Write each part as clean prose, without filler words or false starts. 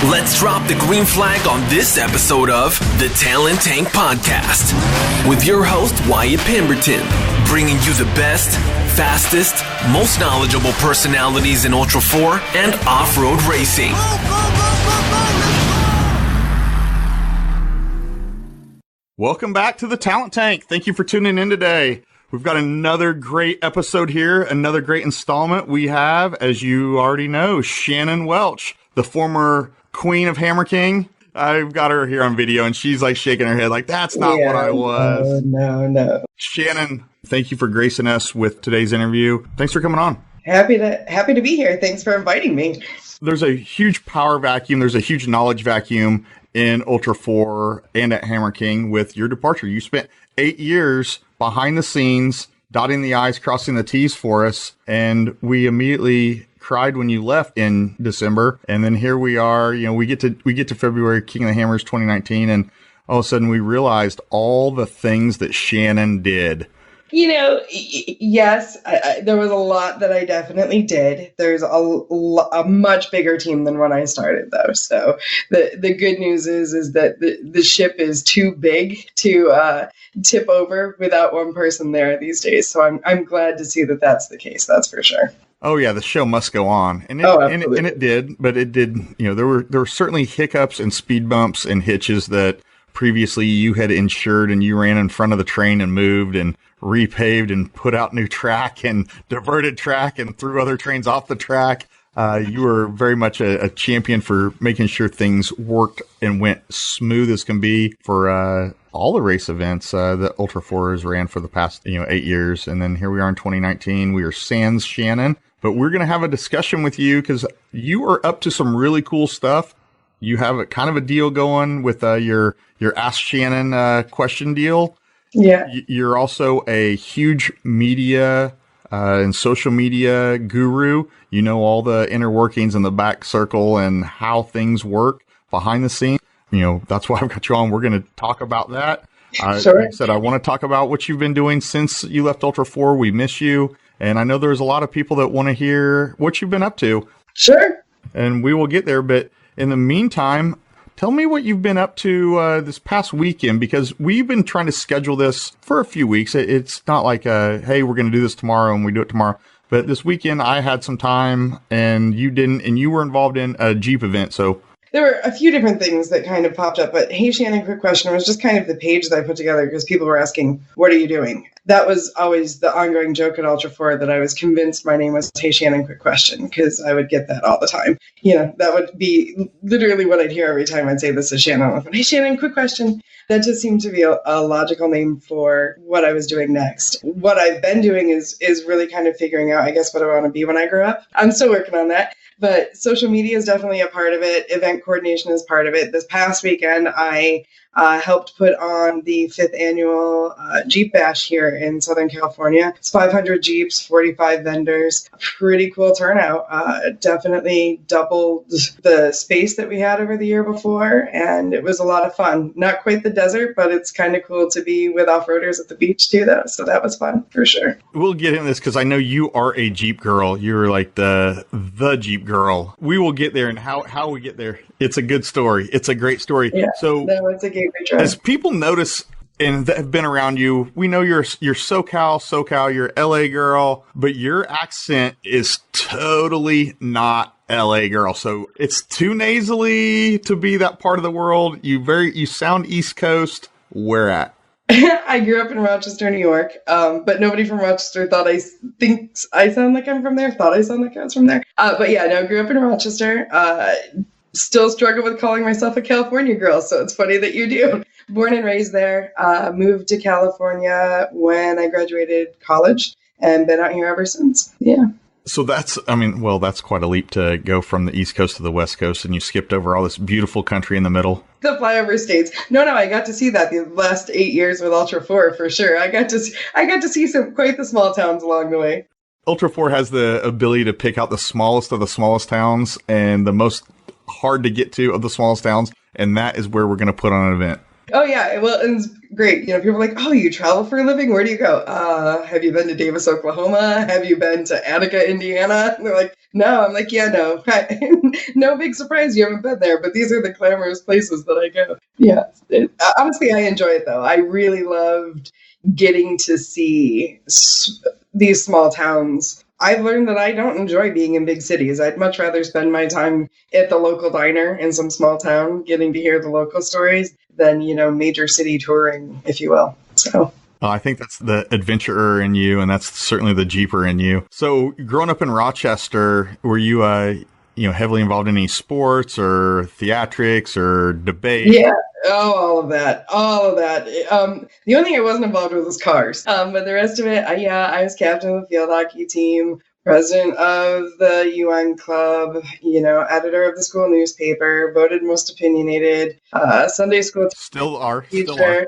Let's drop the green flag on this episode of the Talent Tank Podcast with your host, Wyatt Pemberton, bringing you the best, fastest, most knowledgeable personalities in Ultra 4 and off-road racing. Welcome back to the Talent Tank. Thank you for tuning in today. We've got another great episode here, another great installment. We have, as you already know, Shannon Welch, the former Queen of Hammer King. I've got her here on video, and she's like shaking her head like, that's not what I was. No. Shannon, thank you for gracing us with today's interview. Thanks for coming on. Happy to be here. Thanks for inviting me. There's a huge power vacuum. There's a huge knowledge vacuum in Ultra 4 and at Hammer King with your departure. You spent 8 years behind the scenes, dotting the I's, crossing the T's for us, and we immediately cried when you left in December. And then here we are, we get to February, King of the Hammers 2019, and all of a sudden we realized all the things that Shannon did. Yes, there was a lot that I definitely did. There's a much bigger team than when I started, though. So the good news is that the ship is too big to tip over without one person there these days. So I'm glad to see that that's the case. That's for sure. Oh yeah, the show must go on, and it did. But it did. There were certainly hiccups and speed bumps and hitches that previously you had insured, and you ran in front of the train and moved and repaved and put out new track and diverted track and threw other trains off the track. You were very much a champion for making sure things worked and went smooth as can be for all the race events that Ultra 4 ran for the past 8 years. And then here we are in 2019. We are sans Shannon, but we're going to have a discussion with you because you are up to some really cool stuff. You have a kind of a deal going with your Ask Shannon question deal. Yeah. You're also a huge media and social media guru. You know all the inner workings in the back circle and how things work behind the scenes. That's why I've got you on. We're going to talk about that. Sure. Like I said, I want to talk about what you've been doing since you left Ultra 4. We miss you. And I know there's a lot of people that want to hear what you've been up to. Sure. And we will get there. But in the meantime, tell me what you've been up to this past weekend, because we've been trying to schedule this for a few weeks. It's not like, hey, we're going to do this tomorrow and we do it tomorrow. But this weekend I had some time and you didn't, and you were involved in a Jeep event. So there were a few different things that kind of popped up, but hey, Shannon, quick question. It was just kind of the page that I put together because people were asking, what are you doing? That was always the ongoing joke at Ultra 4 that I was convinced my name was Hey, Shannon, quick question, because I would get that all the time. That would be literally what I'd hear every time I'd say this to Shannon. Hey, Shannon, quick question. That just seemed to be a logical name for what I was doing next. What I've been doing is really kind of figuring out, I guess, what I want to be when I grow up. I'm still working on that. But social media is definitely a part of it. Event coordination is part of it. This past weekend, I helped put on the 5th annual Jeep Bash here in Southern California. It's 500 Jeeps, 45 vendors. Pretty cool turnout. Definitely doubled the space that we had over the year before, and it was a lot of fun. Not quite the desert, but it's kind of cool to be with off-roaders at the beach too, though. So that was fun, for sure. We'll get into this because I know you are a Jeep girl. You're like the Jeep girl. We will get there, and how we get there. It's a good story. It's a great story. Yeah, so it's a gateway drug. As people notice and that have been around you, we know you're SoCal, you're LA girl, but your accent is totally not LA girl. So it's too nasally to be that part of the world. You sound East Coast. Where at? I grew up in Rochester, New York, but nobody from Rochester thinks I sound like I'm from there, thought I sound like I was from there. But yeah, no, grew up in Rochester. Still struggle with calling myself a California girl, so it's funny that you do. Born and raised there, moved to California when I graduated college and been out here ever since. Yeah. So that's quite a leap to go from the East Coast to the West Coast, and you skipped over all this beautiful country in the middle. The flyover states. No, I got to see that the last 8 years with Ultra 4 for quite the small towns along the way. Ultra 4 has the ability to pick out the smallest of the smallest towns and the most hard to get to of the smallest towns, and that is where we're going to put on an event. Oh, yeah. Well, it's great. People are like, oh, you travel for a living? Where do you go? Have you been to Davis, Oklahoma? Have you been to Attica, Indiana? And they're like, no. I'm like, yeah, no. No big surprise you haven't been there, but these are the glamorous places that I go. Yeah. Honestly, I enjoy it, though. I really loved getting to see these small towns. I've learned that I don't enjoy being in big cities. I'd much rather spend my time at the local diner in some small town, getting to hear the local stories than, major city touring, if you will. So. Well, I think that's the adventurer in you, and that's certainly the Jeeper in you. So growing up in Rochester, were you, heavily involved in any sports or theatrics or debate? Yeah. Oh, all of that. The only thing I wasn't involved with was cars. But the rest of it, I was captain of the field hockey team, president of the UN club, editor of the school newspaper, voted most opinionated, Sunday school teacher. Still are.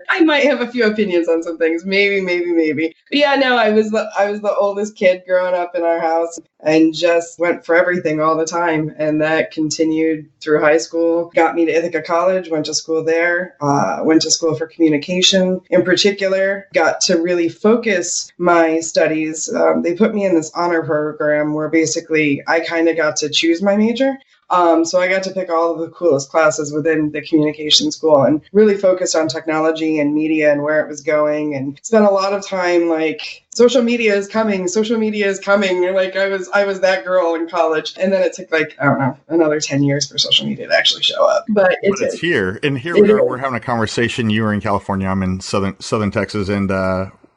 I might have a few opinions on some things, maybe. But yeah, no, I was the oldest kid growing up in our house and just went for everything all the time. And that continued through high school, got me to Ithaca College, went to school there, went to school for communication in particular, got to really focus my studies. They put me in this honor program where basically I kind of got to choose my major. So I got to pick all of the coolest classes within the communication school and really focused on technology and media and where it was going, and spent a lot of time like social media is coming. Like I was that girl in college. And then it took another 10 years for social media to actually show up. But it's here. And here we are. We're having a conversation. You were in California. I'm in southern Texas, and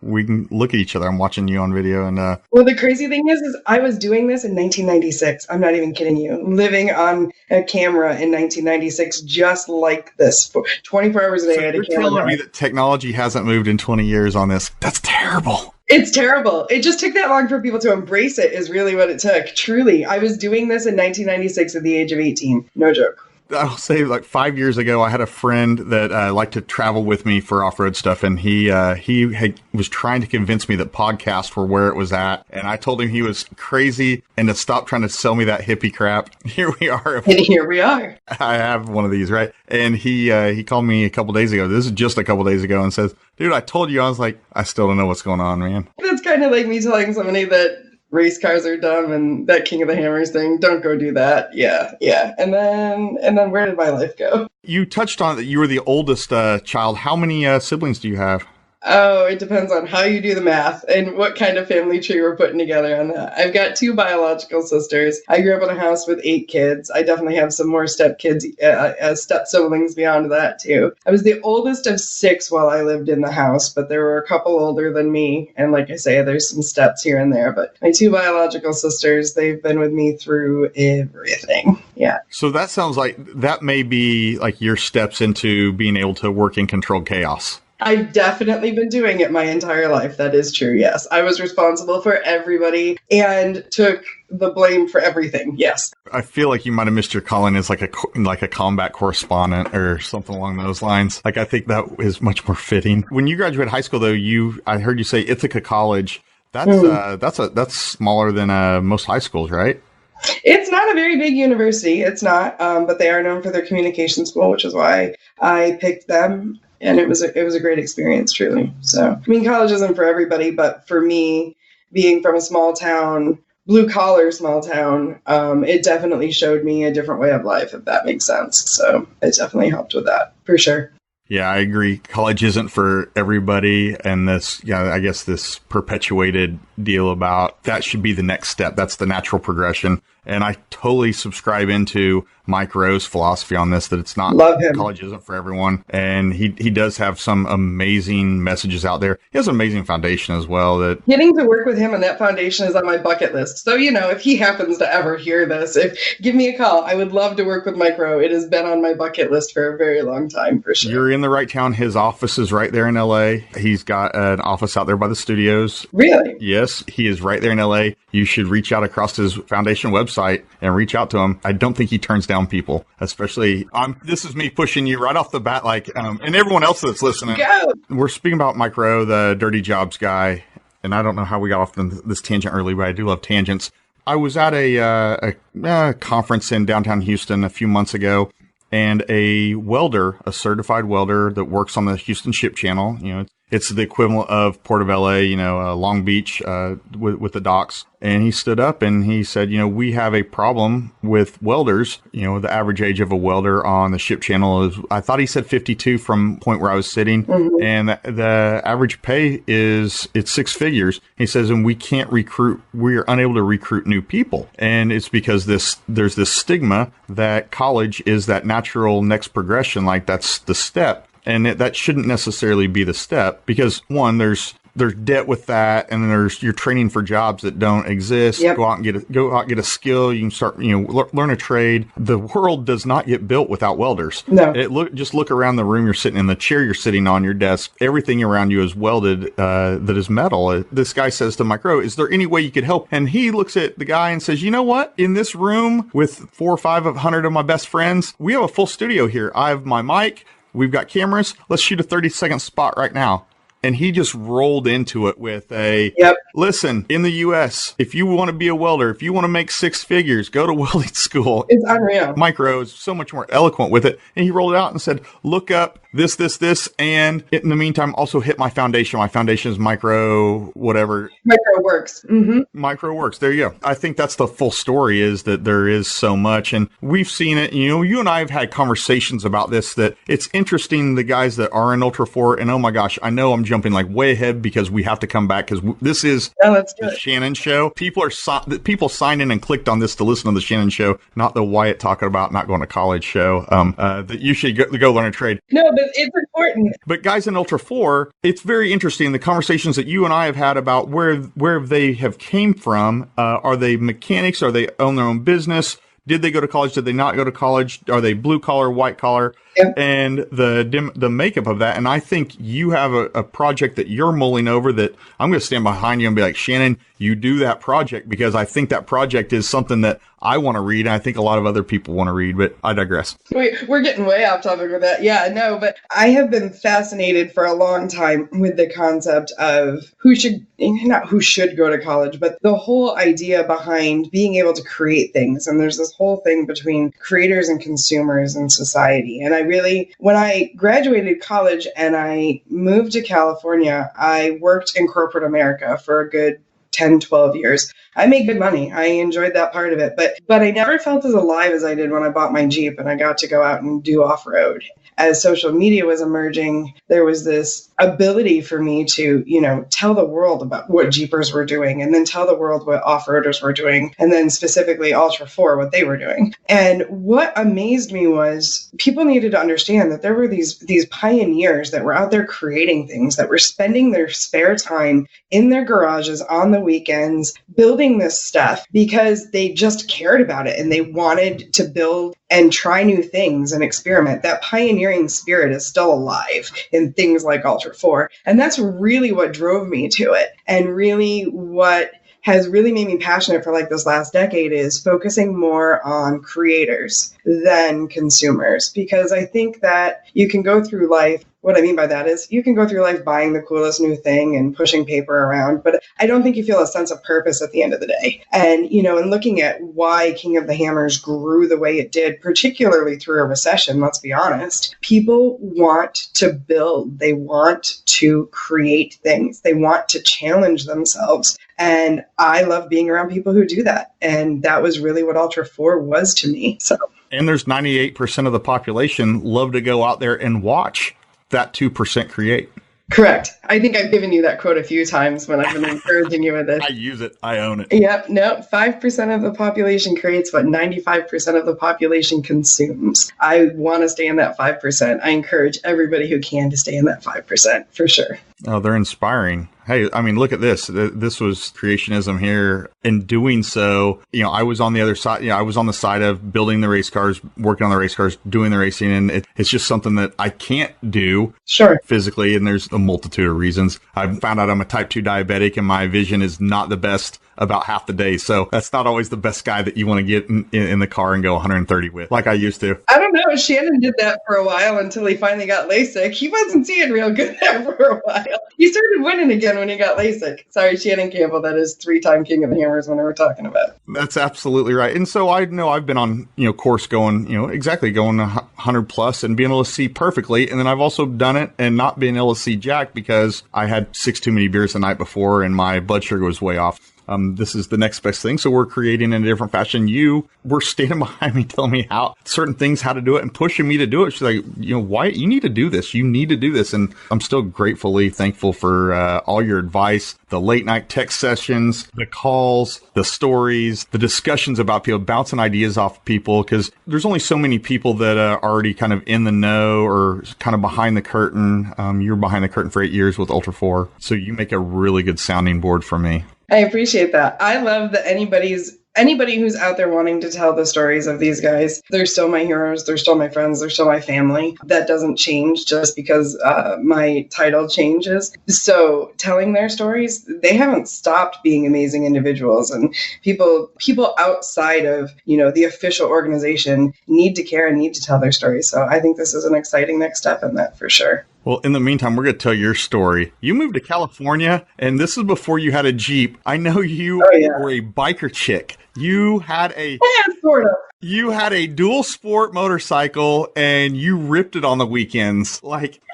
we can look at each other. I'm watching you on video. And well, the crazy thing is I was doing this in 1996. I'm not even kidding you. Living on a camera in 1996, just like this, 24 hours a day. So you're telling me that technology hasn't moved in 20 years on this? That's terrible. It's terrible. It just took that long for people to embrace it is really what it took. Truly. I was doing this in 1996 at the age of 18. No joke. I'll say 5 years ago, I had a friend that liked to travel with me for off-road stuff, and he was trying to convince me that podcasts were where it was at, and I told him he was crazy and to stop trying to sell me that hippie crap. Here we are. And here we are. I have one of these, right? And he called me a couple days ago. This is just a couple days ago, and says, "Dude, I told you." I was like, "I still don't know what's going on, man." That's kind of like me telling somebody that race cars are dumb and that King of the Hammers thing, don't go do that. Yeah. And then where did my life go? You touched on that you were the oldest child. How many siblings do you have? Oh, it depends on how you do the math and what kind of family tree we're putting together on that. I've got 2 biological sisters. I grew up in a house with 8 kids. I definitely have some more step siblings beyond that too. I was the oldest of 6 while I lived in the house, but there were a couple older than me. And like I say, there's some steps here and there, but my 2 biological sisters, they've been with me through everything. Yeah. So that sounds like that may be like your steps into being able to work in controlled chaos. I've definitely been doing it my entire life. That is true. Yes. I was responsible for everybody and took the blame for everything. Yes. I feel like you might have missed your calling as like a combat correspondent or something along those lines. Like, I think that is much more fitting. When you graduated high school, though, I heard you say Ithaca College. That's smaller than most high schools, right? It's not a very big university. It's not, but they are known for their communication school, which is why I picked them. And it was a great experience, truly. So, I mean, college isn't for everybody, but for me, being from a small town, blue collar small town, it definitely showed me a different way of life, if that makes sense. So it definitely helped with that, for sure. Yeah, I agree. College isn't for everybody. And I guess this perpetuated deal about that should be the next step. That's the natural progression. And I totally subscribe into Mike Rowe's philosophy on this, that it's not, college isn't for everyone. And he does have some amazing messages out there. He has an amazing foundation as well. That getting to work with him on that foundation is on my bucket list. So, if he happens to ever hear this, give me a call. I would love to work with Mike Rowe. It has been on my bucket list for a very long time, for sure. You're in the right town. His office is right there in LA. He's got an office out there by the studios. Really? Yes, he is right there in LA. You should reach out across his foundation website and reach out to him. I don't think he turns down people, especially, this is me pushing you right off the bat, and everyone else that's listening. Go! We're speaking about Mike Rowe, the dirty jobs guy, and I don't know how we got off this tangent early, but I do love tangents. I was at a conference in downtown Houston a few months ago, and a welder, a certified welder that works on the Houston Ship Channel. It's the equivalent of Port of LA, Long Beach, with the docks. And he stood up and he said, we have a problem with welders. The average age of a welder on the ship channel is, I thought he said 52 from the point where I was sitting. Mm-hmm. And the average pay it's six figures. He says, and we are unable to recruit new people. And it's because there's this stigma that college is that natural next progression. Like that's the step. And that shouldn't necessarily be the step because one, there's debt with that, and then you're training for jobs that don't exist. Yep. Go out and get a skill. You can start, learn a trade. The world does not get built without welders. No. Just look around the room you're sitting in, the chair you're sitting on, your desk. Everything around you is welded that is metal. This guy says to Mike Rowe, "Is there any way you could help?" And he looks at the guy and says, "You know what? In this room with 400 or 500 of my best friends, we have a full studio here. I have my mic. We've got cameras. Let's shoot a 30-second spot right now." And he just rolled into it with listen, in the U.S., if you want to be a welder, if you want to make six figures, go to welding school. It's unreal. Mike Rowe is so much more eloquent with it. And he rolled it out and said, look up this, and in the meantime, also hit my foundation. My foundation is Micro, whatever. MicroWorks. Mm-hmm. MicroWorks. There you go. I think that's the full story, is that there is so much. And we've seen it. You and I have had conversations about this, that it's interesting, the guys that are in Ultra 4. And oh my gosh, I know I'm jumping like way ahead because we have to come back because this is the Shannon Show. People signed in and clicked on this to listen to the Shannon Show, not the Wyatt talking about not going to college show. That you should go learn a trade. No, but it's important. But guys in Ultra 4, it's very interesting, the conversations that you and I have had about where they have came from. Are they mechanics? Are they own their own business? Did they go to college? Did they not go to college? Are they blue collar, white collar? Yep. And the makeup of that. And I think you have a project that you're mulling over that I'm going to stand behind you and be like, Shannon, you do that project, because I think that project is something that I want to read. And I think a lot of other people want to read, but I digress. We're getting way off topic with that. Yeah, no, but I have been fascinated for a long time with the concept of not who should go to college, but the whole idea behind being able to create things. And there's this whole thing between creators and consumers in society. And when I graduated college and I moved to California, I worked in corporate America for a good 10, 12 years. I made good money. I enjoyed that part of it. But I never felt as alive as I did when I bought my Jeep and I got to go out and do off-road. As social media was emerging, there was this ability for me to, tell the world about what Jeepers were doing, and then tell the world what off-roaders were doing, and then specifically Ultra 4, what they were doing. And what amazed me was people needed to understand that there were these pioneers that were out there creating things, that were spending their spare time in their garages on the weekends, building this stuff because they just cared about it and they wanted to build and try new things and experiment. That pioneering spirit is still alive in things like Ultra 4. And that's really what drove me to it. And really what has really made me passionate for like this last decade is focusing more on creators than consumers. Because I think that you can go through life. What I mean by that is you can go through life buying the coolest new thing and pushing paper around, but I don't think you feel a sense of purpose at the end of the day. And, and looking at why King of the Hammers grew the way it did, particularly through a recession, let's be honest, people want to build. They want to create things. They want to challenge themselves. And I love being around people who do that. And that was really what Ultra 4 was to me. So. And there's 98% of the population love to go out there and watch that 2% create. Correct. I think I've given you that quote a few times when I've been encouraging you with this. I use it. I own it. Yep. No, 5% of the population creates what 95% of the population consumes. I want to stay in that 5%. I encourage everybody who can to stay in that 5% for sure. Oh, they're inspiring. Hey, I mean, look at this. This was creationism here. In doing so, I was on the other side. I was on the side of building the race cars, working on the race cars, doing the racing. And it's just something that I can't do physically. And there's a multitude of reasons. I found out I'm a type 2 diabetic and my vision is not the best about half the day. So that's not always the best guy that you want to get in the car and go 130 with, like I used to. I don't know. know, Shannon did that for a while until he finally got LASIK. He wasn't seeing real good there for a while. He started winning again when he got LASIK. Sorry, Shannon Campbell, that is 3-time King of the Hammers when they were talking about. That's absolutely right. And so I know I've been on, course going, exactly going 100 plus and being able to see perfectly. And then I've also done it and not being able to see jack because I had 6 too many beers the night before and my blood sugar was way off. This is the next best thing. So we're creating in a different fashion. You were standing behind me, telling me how certain things, how to do it and pushing me to do it. She's like, Wyatt, you need to do this. You need to do this. And I'm still gratefully thankful for all your advice, the late night text sessions, the calls, the stories, the discussions about people, bouncing ideas off people. Cause there's only so many people that are already kind of in the know or kind of behind the curtain. You're behind the curtain for 8 years with Ultra 4. So you make a really good sounding board for me. I appreciate that. I love that anybody who's out there wanting to tell the stories of these guys, they're still my heroes, they're still my friends, they're still my family. That doesn't change just because my title changes. So telling their stories, they haven't stopped being amazing individuals. And people outside of, the official organization need to care and need to tell their stories. So I think this is an exciting next step in that for sure. Well, in the meantime, we're going to tell your story. You moved to California, and this is before you had a Jeep. I know you were a biker chick. You had sort of. You had a dual sport motorcycle, and you ripped it on the weekends.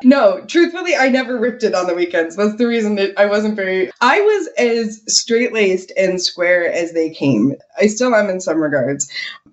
No, truthfully, I never ripped it on the weekends. That's the reason that I was as straight-laced and square as they came. I still am in some regards.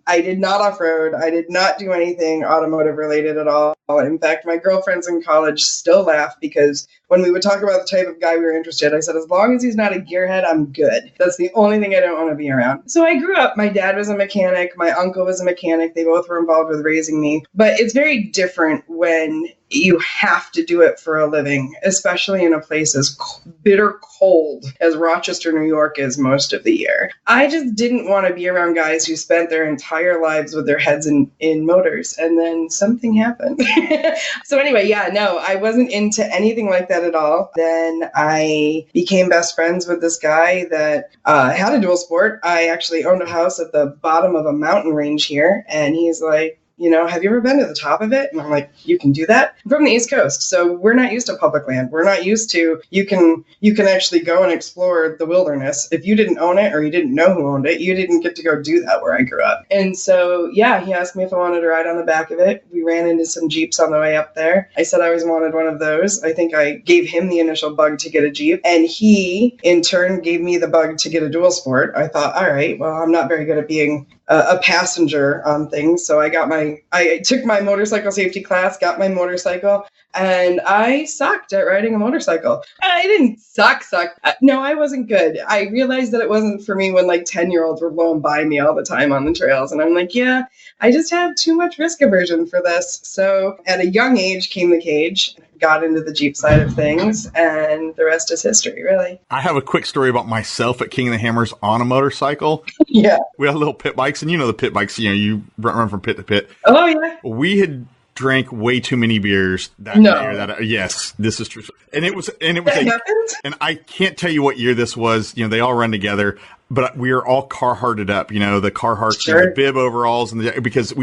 I did not off-road. I did not do anything automotive related at all. In fact, my girlfriends in college still laugh because when we would talk about the type of guy we were interested in, I said, as long as he's not a gearhead, I'm good. That's the only thing I don't want to be around. So I grew up. My dad was a mechanic. My uncle was a mechanic. They both were involved with raising me. But it's very different when you have to do it for a living, especially in a place as bitter cold as Rochester, New York is most of the year. I just didn't want to be around guys who spent their entire lives with their heads in motors, and then something happened. So anyway, I wasn't into anything like that at all. Then I became best friends with this guy that had a dual sport. I actually owned a house at the bottom of a mountain range here, and he's like, have you ever been to the top of it? And I'm like, you can do that? I'm from the East Coast, so we're not used to public land. We're not used to, you can actually go and explore the wilderness. If you didn't own it or you didn't know who owned it, you didn't get to go do that where I grew up. And so, he asked me if I wanted to ride on the back of it. We ran into some Jeeps on the way up there. I said I always wanted one of those. I think I gave him the initial bug to get a Jeep, and he, in turn, gave me the bug to get a dual sport. I thought, all right, well, I'm not very good at being a passenger on things. So I took my motorcycle safety class, got my motorcycle, and I sucked at riding a motorcycle. I didn't suck. No, I wasn't good. I realized that it wasn't for me when 10-year-olds were blowing by me all the time on the trails. And I'm like, I just have too much risk aversion for this. So at a young age came the cage. Got into the Jeep side of things, and the rest is history, really. I have a quick story about myself at King of the Hammers on a motorcycle. Yeah. We had little pit bikes, and the pit bikes, you run from pit to pit. Oh, yeah. We had drank way too many beers that day or that. Yes, this is true. And it was happened? And I can't tell you what year this was. They all run together. But we are all Carhartted up, the Carhartt, the bib overalls, because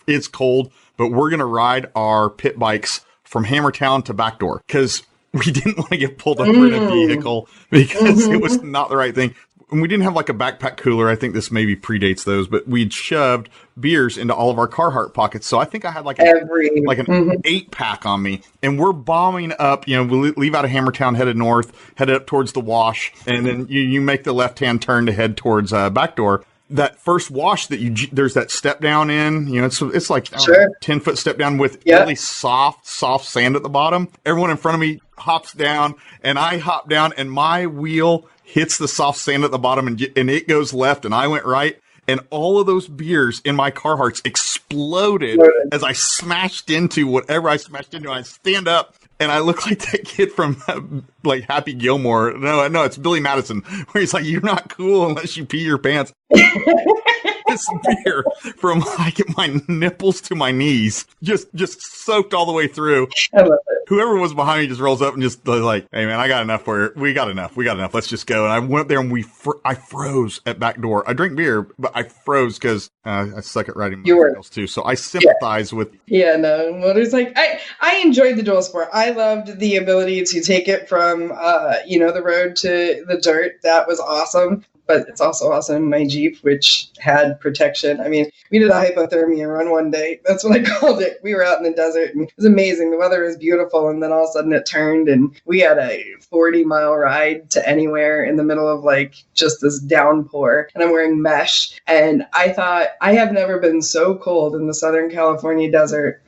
it's cold, but we're going to ride our pit bikes from Hammertown to Backdoor because we didn't want to get pulled over in a vehicle because it was not the right thing. And we didn't have a backpack cooler. I think this maybe predates those, but we'd shoved beers into all of our Carhartt pockets. So I think I had an 8-pack on me, and we're bombing up, we leave out of Hammertown, headed north, headed up towards the wash. And then you make the left-hand turn to head towards Backdoor. That first wash there's that step down in, it's like 10-foot step down with really soft sand at the bottom. Everyone in front of me hops down, and I hop down, and my wheel hits the soft sand at the bottom, and it goes left, and I went right. And all of those beers in my Carhartts exploded as I smashed into whatever I smashed into. I stand up, and I look like that kid from Happy Gilmore. No, it's Billy Madison, where he's like, "You're not cool unless you pee your pants." This beer from my nipples to my knees, just soaked all the way through. I love it. whoever was behind me just rolls up and just like, hey man, I got enough for you. We got enough. Let's just go. And I went there and I froze at back door. I drink beer, but I froze because I suck at riding motorcycles too. So I sympathize with. Yeah, no, motors like I enjoyed the dual sport. I loved the ability to take it from the road to the dirt. That was awesome. But it's also awesome in my Jeep, which had protection. I mean, we did a hypothermia run one day. That's what I called it. We were out in the desert and it was amazing. The weather was beautiful. And then all of a sudden it turned and we had a 40-mile ride to anywhere in the middle of like just this downpour. And I'm wearing mesh. And I thought, I have never been so cold in the Southern California desert.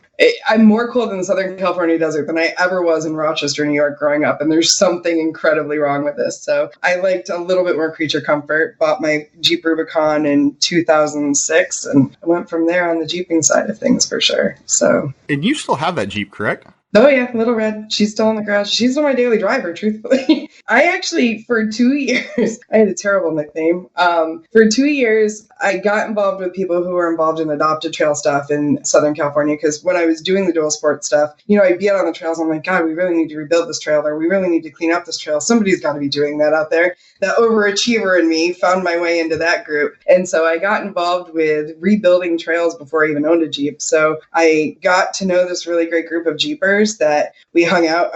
I'm more cold in the Southern California desert than I ever was in Rochester, New York growing up. And there's something incredibly wrong with this. So I liked a little bit more creature comfort, bought my Jeep Rubicon in 2006 and I went from there on the Jeeping side of things for sure. So. And you still have that Jeep, correct? Oh, yeah, Little Red. She's still in the garage. She's still my daily driver, truthfully. I actually, for 2 years, I had a terrible nickname. For 2 years, I got involved with people who were involved in adopted trail stuff in Southern California, because when I was doing the dual sport stuff, I'd be out on the trails. I'm like, God, we really need to rebuild this trail, or we really need to clean up this trail. Somebody's got to be doing that out there. That overachiever in me found my way into that group. And so I got involved with rebuilding trails before I even owned a Jeep. So I got to know this really great group of Jeepers that we hung out.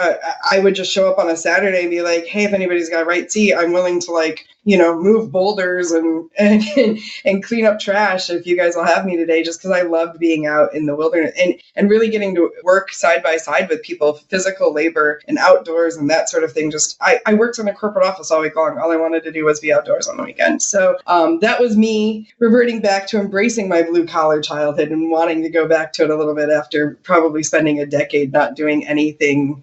I would just show up on a Saturday and be like, hey, if anybody's got a right seat, I'm willing to move boulders and clean up trash if you guys will have me today, just because I loved being out in the wilderness and really getting to work side by side with people, physical labor and outdoors and that sort of thing. Just I worked in a corporate office all week long. All I wanted to do was be outdoors on the weekend. So that was me reverting back to embracing my blue collar childhood and wanting to go back to it a little bit after probably spending a decade not doing anything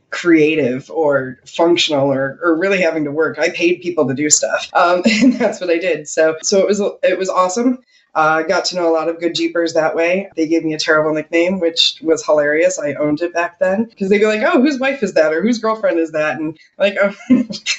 creative or functional or really having to work. I paid people to do stuff. And that's what I did. So it was awesome. Got to know a lot of good Jeepers that way. They gave me a terrible nickname, which was hilarious. I owned it back then because they'd be like, oh, whose wife is that? Or whose girlfriend is that? And I'm like, oh,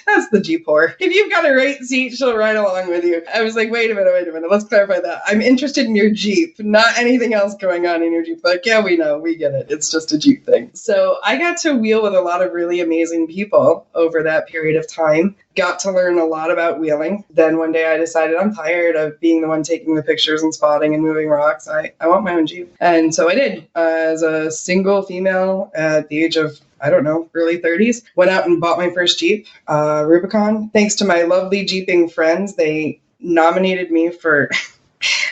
that's the Jeep whore. If you've got a right seat, she'll ride along with you. I was like, wait a minute. Let's clarify that. I'm interested in your Jeep, not anything else going on in your Jeep. Like, yeah, we know. We get it. It's just a Jeep thing. So I got to wheel with a lot of really amazing people over that period of time. Got to learn a lot about wheeling. Then one day I decided I'm tired of being the one taking the pictures and spotting and moving rocks. I want my own Jeep. And so I did. As a single female at the age of, early 30s, went out and bought my first Jeep, Rubicon. Thanks to my lovely Jeeping friends, they nominated me for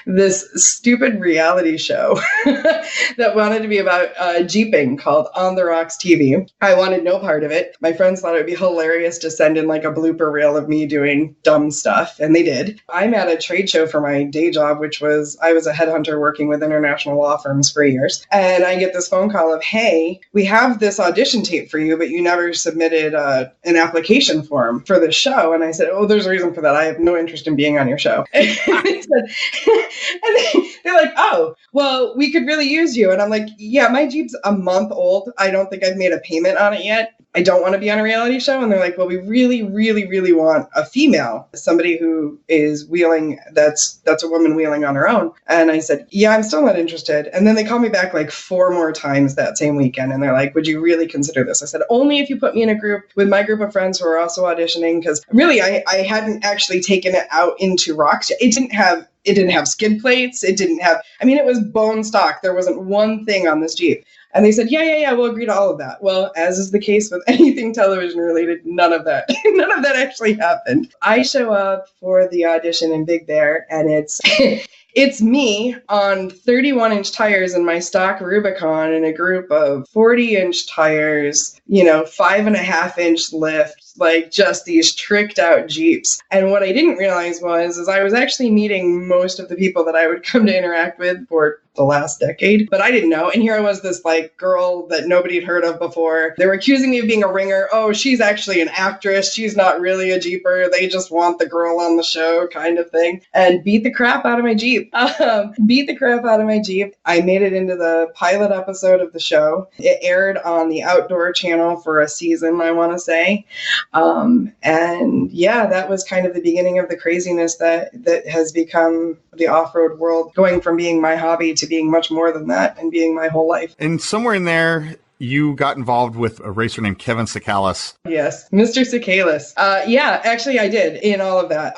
this stupid reality show that wanted to be about Jeeping called On the Rocks TV. I wanted no part of it. My friends thought it would be hilarious to send in like a blooper reel of me doing dumb stuff, and they did. I'm at a trade show for my day job, which was I was a headhunter working with international law firms for years. And I get this phone call of, hey, we have this audition tape for you, but you never submitted an application form for the show. And I said, oh, there's a reason for that. I have no interest in being on your show. And they said, and they're like, oh, well, we could really use you. And I'm like, yeah, my Jeep's a month old. I don't think I've made a payment on it yet. I don't want to be on a reality show. And they're like, well, we really, really, really want a female, somebody who is wheeling, that's a woman wheeling on her own. And I said, yeah, I'm still not interested. And then they called me back like 4 more times that same weekend. And they're like, would you really consider this? I said, only if you put me in a group with my group of friends who are also auditioning. Because really, I hadn't actually taken it out into rocks yet. It didn't have skid plates. It was bone stock. There wasn't one thing on this Jeep. And they said, yeah, we'll agree to all of that. Well, as is the case with anything television related, none of that actually happened. I show up for the audition in Big Bear, and it's me on 31-inch tires in my stock Rubicon in a group of 40-inch tires, 5.5-inch lift, like just these tricked out Jeeps. And what I didn't realize is I was actually meeting most of the people that I would come to interact with for the last decade, but I didn't know. And here I was, this like girl that nobody had heard of before. They were accusing me of being a ringer. Oh, she's actually an actress. She's not really a Jeeper. They just want the girl on the show kind of thing. And beat the crap out of my Jeep. I made it into the pilot episode of the show. It aired on the Outdoor Channel for a season, I want to say. And yeah, that was kind of the beginning of the craziness that has become the off-road world, going from being my hobby to being much more than that and being my whole life. And somewhere in there, you got involved with a racer named Kevin Sakalis. Yes, Mr. Sakalis. Yeah, actually I did in all of that.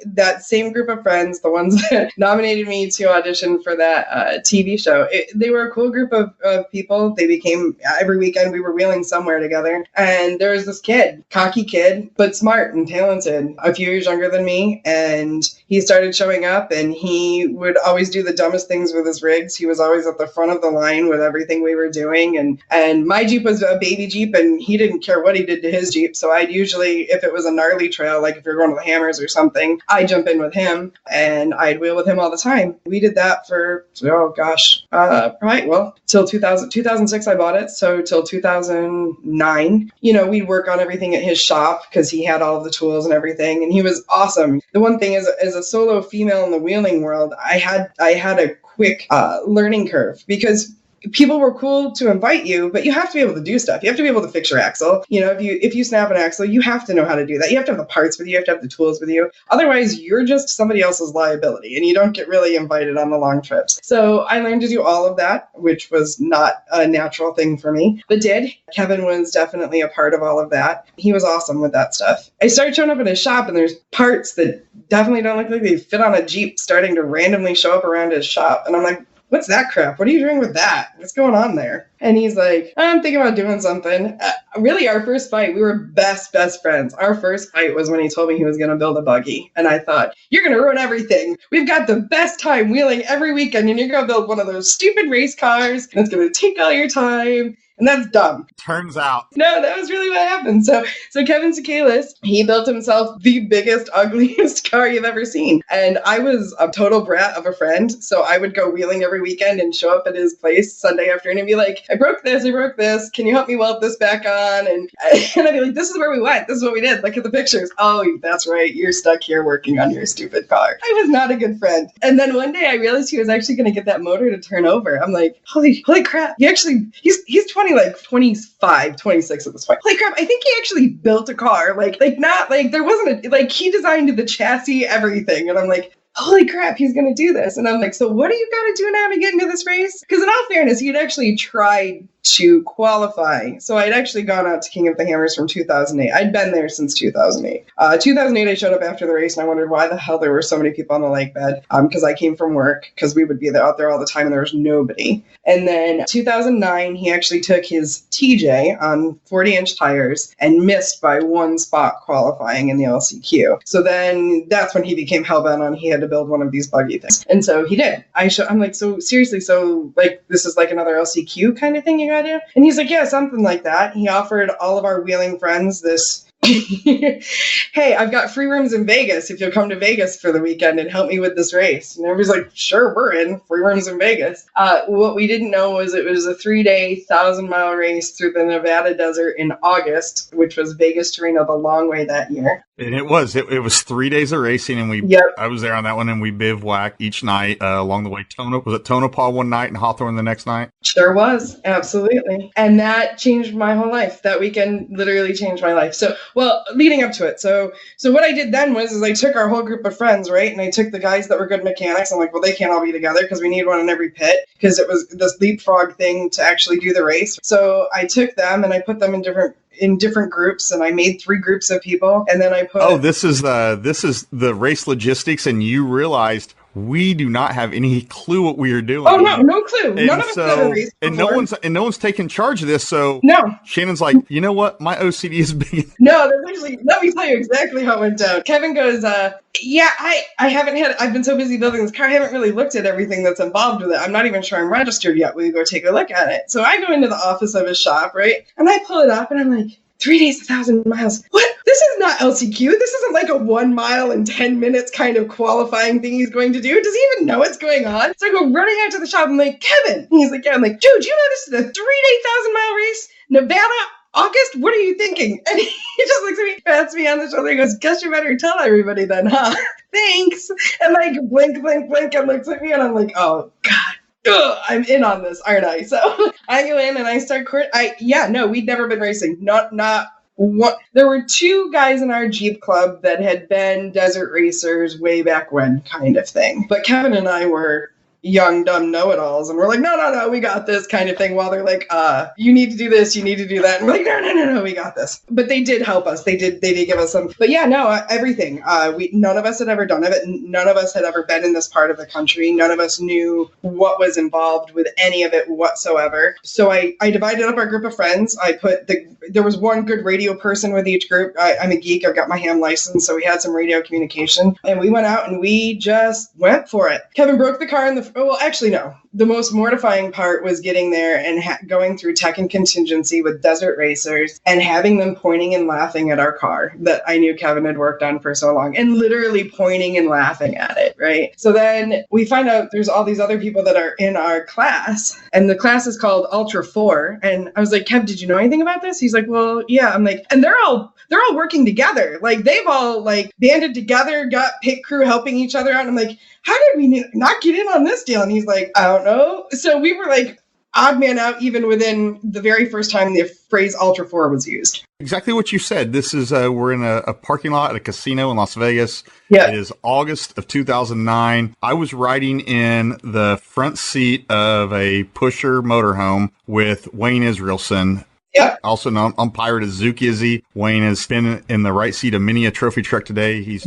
That same group of friends, the ones that nominated me to audition for that TV show, they were a cool group of people. They became, every weekend we were wheeling somewhere together. And there was this kid, cocky kid, but smart and talented, a few years younger than me. And he started showing up and he would always do the dumbest things with his rigs. He was always at the front of the line with everything we were doing. And my Jeep was a baby Jeep and he didn't care what he did to his Jeep. So I'd usually, if it was a gnarly trail, like if you're going to the Hammers or something, I'd jump in with him and I'd wheel with him all the time. We did that for, probably, till 2006 I bought it. So till 2009, we'd work on everything at his shop because he had all of the tools and everything. And he was awesome. The one thing is, as a solo female in the wheeling world, I had a quick learning curve because people were cool to invite you, but you have to be able to do stuff. You have to be able to fix your axle. If you snap an axle, you have to know how to do that. You have to have the parts with you. You have to have the tools with you. Otherwise, you're just somebody else's liability and you don't get really invited on the long trips. So I learned to do all of that, which was not a natural thing for me, but did. Kevin was definitely a part of all of that. He was awesome with that stuff. I started showing up at his shop and there's parts that definitely don't look like they fit on a Jeep starting to randomly show up around his shop. And I'm like, what's that crap? What are you doing with that? What's going on there? And he's like, I'm thinking about doing something. Really, our first fight, we were best friends. Our first fight was when he told me he was going to build a buggy. And I thought, you're going to ruin everything. We've got the best time wheeling every weekend, and you're going to build one of those stupid race cars, and it's going to take all your time. And that's dumb. Turns out. No, that was really what happened. So Kevin Sakalis, he built himself the biggest, ugliest car you've ever seen. And I was a total brat of a friend. So I would go wheeling every weekend and show up at his place Sunday afternoon and be like, I broke this. Can you help me weld this back on? And I'd be like, this is where we went. This is what we did. Look at the pictures. Oh, that's right. You're stuck here working on your stupid car. I was not a good friend. And then one day I realized he was actually going to get that motor to turn over. I'm like, holy crap. He's 25, 26 at this point. Holy crap, I think he actually built a car. There wasn't he designed the chassis, everything. And I'm like, holy crap, he's going to do this. And I'm like, so what do you got to do now to get into this race? Because in all fairness, he had actually tried to qualify. So I'd actually gone out to King of the Hammers from 2008. I'd been there since 2008. 2008, I showed up after the race and I wondered why the hell there were so many people on the lake bed. Because I came from work, because we would be out there all the time and there was nobody. And then 2009, he actually took his TJ on 40-inch tires and missed by one spot qualifying in the LCQ. So then that's when he became hellbent on he had to build one of these buggy things. And so he did. I'm like, so seriously, this is like another LCQ kind of thing you gotta do? And he's like, yeah, something like that. He offered all of our wheeling friends this, hey, I've got free rooms in Vegas if you'll come to Vegas for the weekend and help me with this race. And everybody's like, sure, we're in. Free rooms in Vegas. What we didn't know was it was a 3-day, 1,000-mile race through the Nevada desert in August, which was Vegas to Reno the long way that year. And it was 3 days of racing, and I was there on that one, and we bivouacked each night along the way. Was it Tonopah one night and Hawthorne the next night? Sure was, absolutely. And that changed my whole life. That weekend literally changed my life. So, leading up to it. So what I did then was I took our whole group of friends, right? And I took the guys that were good mechanics. I'm like, well, they can't all be together because we need one in every pit because it was this leapfrog thing to actually do the race. So I took them and I put them in different groups, and I made 3 groups of people, and then I put. This is the race logistics, and you realized we do not have any clue what we are doing. Oh no clue. None of us have ever raced before. And no one's taking charge of this. So no. Shannon's like, you know what? My OCD is big. No, let me tell you exactly how it went down. Kevin goes, I've been so busy building this car, I haven't really looked at everything that's involved with it. I'm not even sure I'm registered yet. Will you go take a look at it? So I go into the office of his shop, right? And I pull it up and I'm like, 3 days, 1,000 miles. What? This is not LCQ. This isn't like a 1 mile in 10 minutes kind of qualifying thing he's going to do. Does he even know what's going on? So I go running out to the shop. I'm like, Kevin. And he's like, yeah. I'm like, dude, you know this is a 3-day, 1,000-mile race? Nevada, August? What are you thinking? And he just looks at me, pats me on the shoulder, and goes, guess you better tell everybody then, huh? Thanks. And like blink, and looks at me, and I'm like, oh, God. Ugh, I'm in on this, aren't I? So I go in and I start we'd never been racing. Not one. There were 2 guys in our Jeep club that had been desert racers way back when, kind of thing. But Kevin and I were, young, dumb know-it-alls. And we're like, no, we got this kind of thing. While they're like, you need to do this, you need to do that. And we're like, no, we got this. But they did help us. They did give us some. But yeah, no, everything. None of us had ever done it. None of us had ever been in this part of the country. None of us knew what was involved with any of it whatsoever. So I divided up our group of friends. There was one good radio person with each group. I'm a geek. I've got my ham license. So we had some radio communication. And we went out and we just went for it. Kevin broke the car well, actually, no. The most mortifying part was getting there and going through tech and contingency with desert racers and having them pointing and laughing at our car that I knew Kevin had worked on for so long, and literally pointing and laughing at it, right? So then we find out there's all these other people that are in our class, and the class is called Ultra 4. And I was like, Kev, did you know anything about this? He's like, well, yeah. I'm like, and they're all working together. Like, they've all like banded together, got pit crew helping each other out. And I'm like, how did we not get in on this deal? And he's like, I don't know. So we were like odd man out even within the very first time the phrase Ultra 4 was used. Exactly what you said. This is, we're in a parking lot at a casino in Las Vegas. Yeah. It is August of 2009. I was riding in the front seat of a pusher motorhome with Wayne Israelson. Yeah. Also known on Pirate as Zook Izzy. Wayne has been in the right seat of many a trophy truck today. He's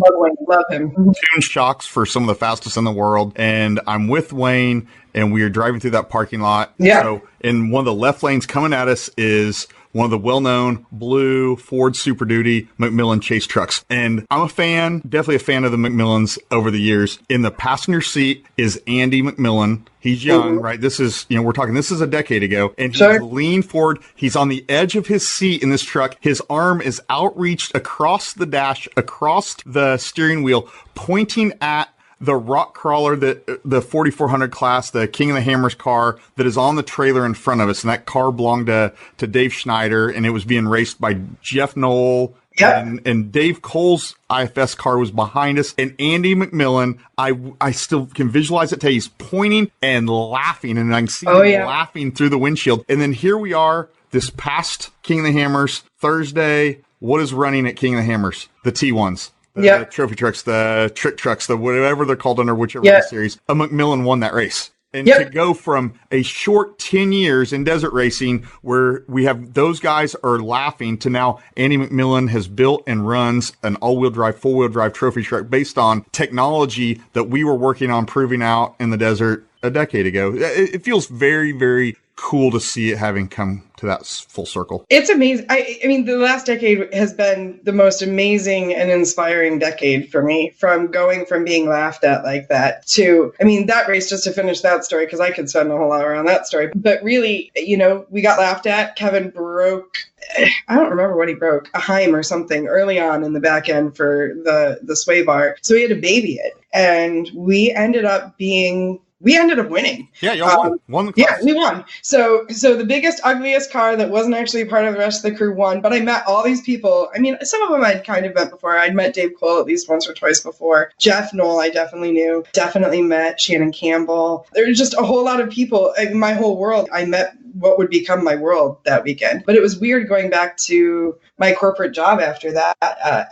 love him. tuned shocks for some of the fastest in the world. And I'm with Wayne, and we are driving through that parking lot. Yeah. So in one of the left lanes coming at us is one of the well-known blue Ford Super Duty McMillan chase trucks. And I'm definitely a fan of the McMillans over the years. In the passenger seat is Andy McMillan. He's young, right? This is, this is a decade ago. And he's leaned forward. He's on the edge of his seat in this truck. His arm is outreached across the dash, across the steering wheel, pointing at the rock crawler, the 4400 class, the King of the Hammers car that is on the trailer in front of us. And that car belonged to Dave Schneider, and it was being raced by Jeff Knoll. Yep. And Dave Cole's IFS car was behind us. And Andy McMillan, I still can visualize it today. He's pointing and laughing, and I can see him laughing through the windshield. And then here we are, this past King of the Hammers, Thursday. What is running at King of the Hammers? The T1s. The trophy trucks, the trick trucks, the whatever they're called under whichever series. A McMillan won that race. And to go from a short 10 years in desert racing where we have those guys are laughing to now Andy McMillan has built and runs an all-wheel drive, four-wheel drive trophy truck based on technology that we were working on proving out in the desert a decade ago. It feels very, very cool to see it having come to that full circle. It's amazing. I mean, the last decade has been the most amazing and inspiring decade for me, from going from being laughed at like that to, that race, just to finish that story, because I could spend a whole hour on that story. But really, we got laughed at. Kevin broke, I don't remember what he broke, a Heim or something early on in the back end for the sway bar. So he had to baby it. And we ended up winning. Yeah, y'all won the class. Yeah, we won. So the biggest, ugliest car that wasn't actually part of the rest of the crew won. But I met all these people. Some of them I'd kind of met before. I'd met Dave Cole at least once or twice before. Jeff Knoll, I definitely knew. Definitely met Shannon Campbell. There was just a whole lot of people in my whole world. I met what would become my world that weekend. But it was weird going back to my corporate job after that.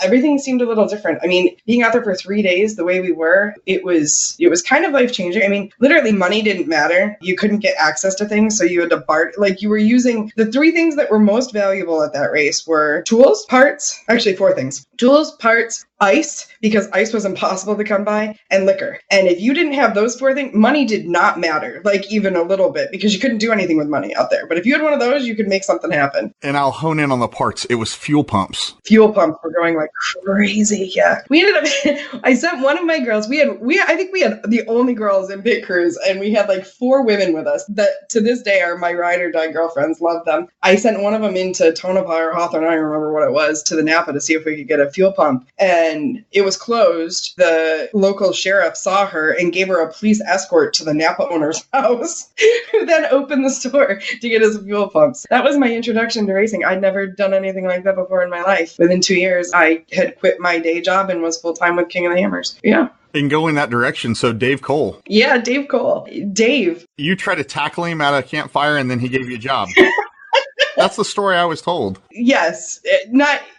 Everything seemed a little different. Being out there for 3 days the way we were, it was kind of life-changing. Literally money didn't matter. You couldn't get access to things, so you had to barter. Like, you were using the three things that were most valuable at that race were tools, parts, actually four things. Tools, parts, ice, because ice was impossible to come by, and liquor. And if you didn't have those four things, money did not matter, like even a little bit, because you couldn't do anything with money out there. But if you had one of those, you could make something happen. And I'll hone in on the parts. It was fuel pumps. Fuel pumps were going like crazy. Yeah. We ended up, I sent one of my girls, I think we had the only girls in pit crews, and we had like 4 women with us that to this day are my ride or die girlfriends. Love them. I sent one of them into Tonopah or Hawthorne, I don't remember what it was, to the Napa to see if we could get a fuel pump. And it was closed. The local sheriff saw her and gave her a police escort to the Napa owner's house, who then opened the store to get us fuel pumps. That was my introduction to racing. I'd never done anything like that before in my life. Within 2 years, I had quit my day job and was full-time with King of the Hammers. Yeah. And go in that direction. So Dave Cole. Yeah, Dave Cole. Dave. You tried to tackle him at a campfire, and then he gave you a job. That's the story I was told. Yes.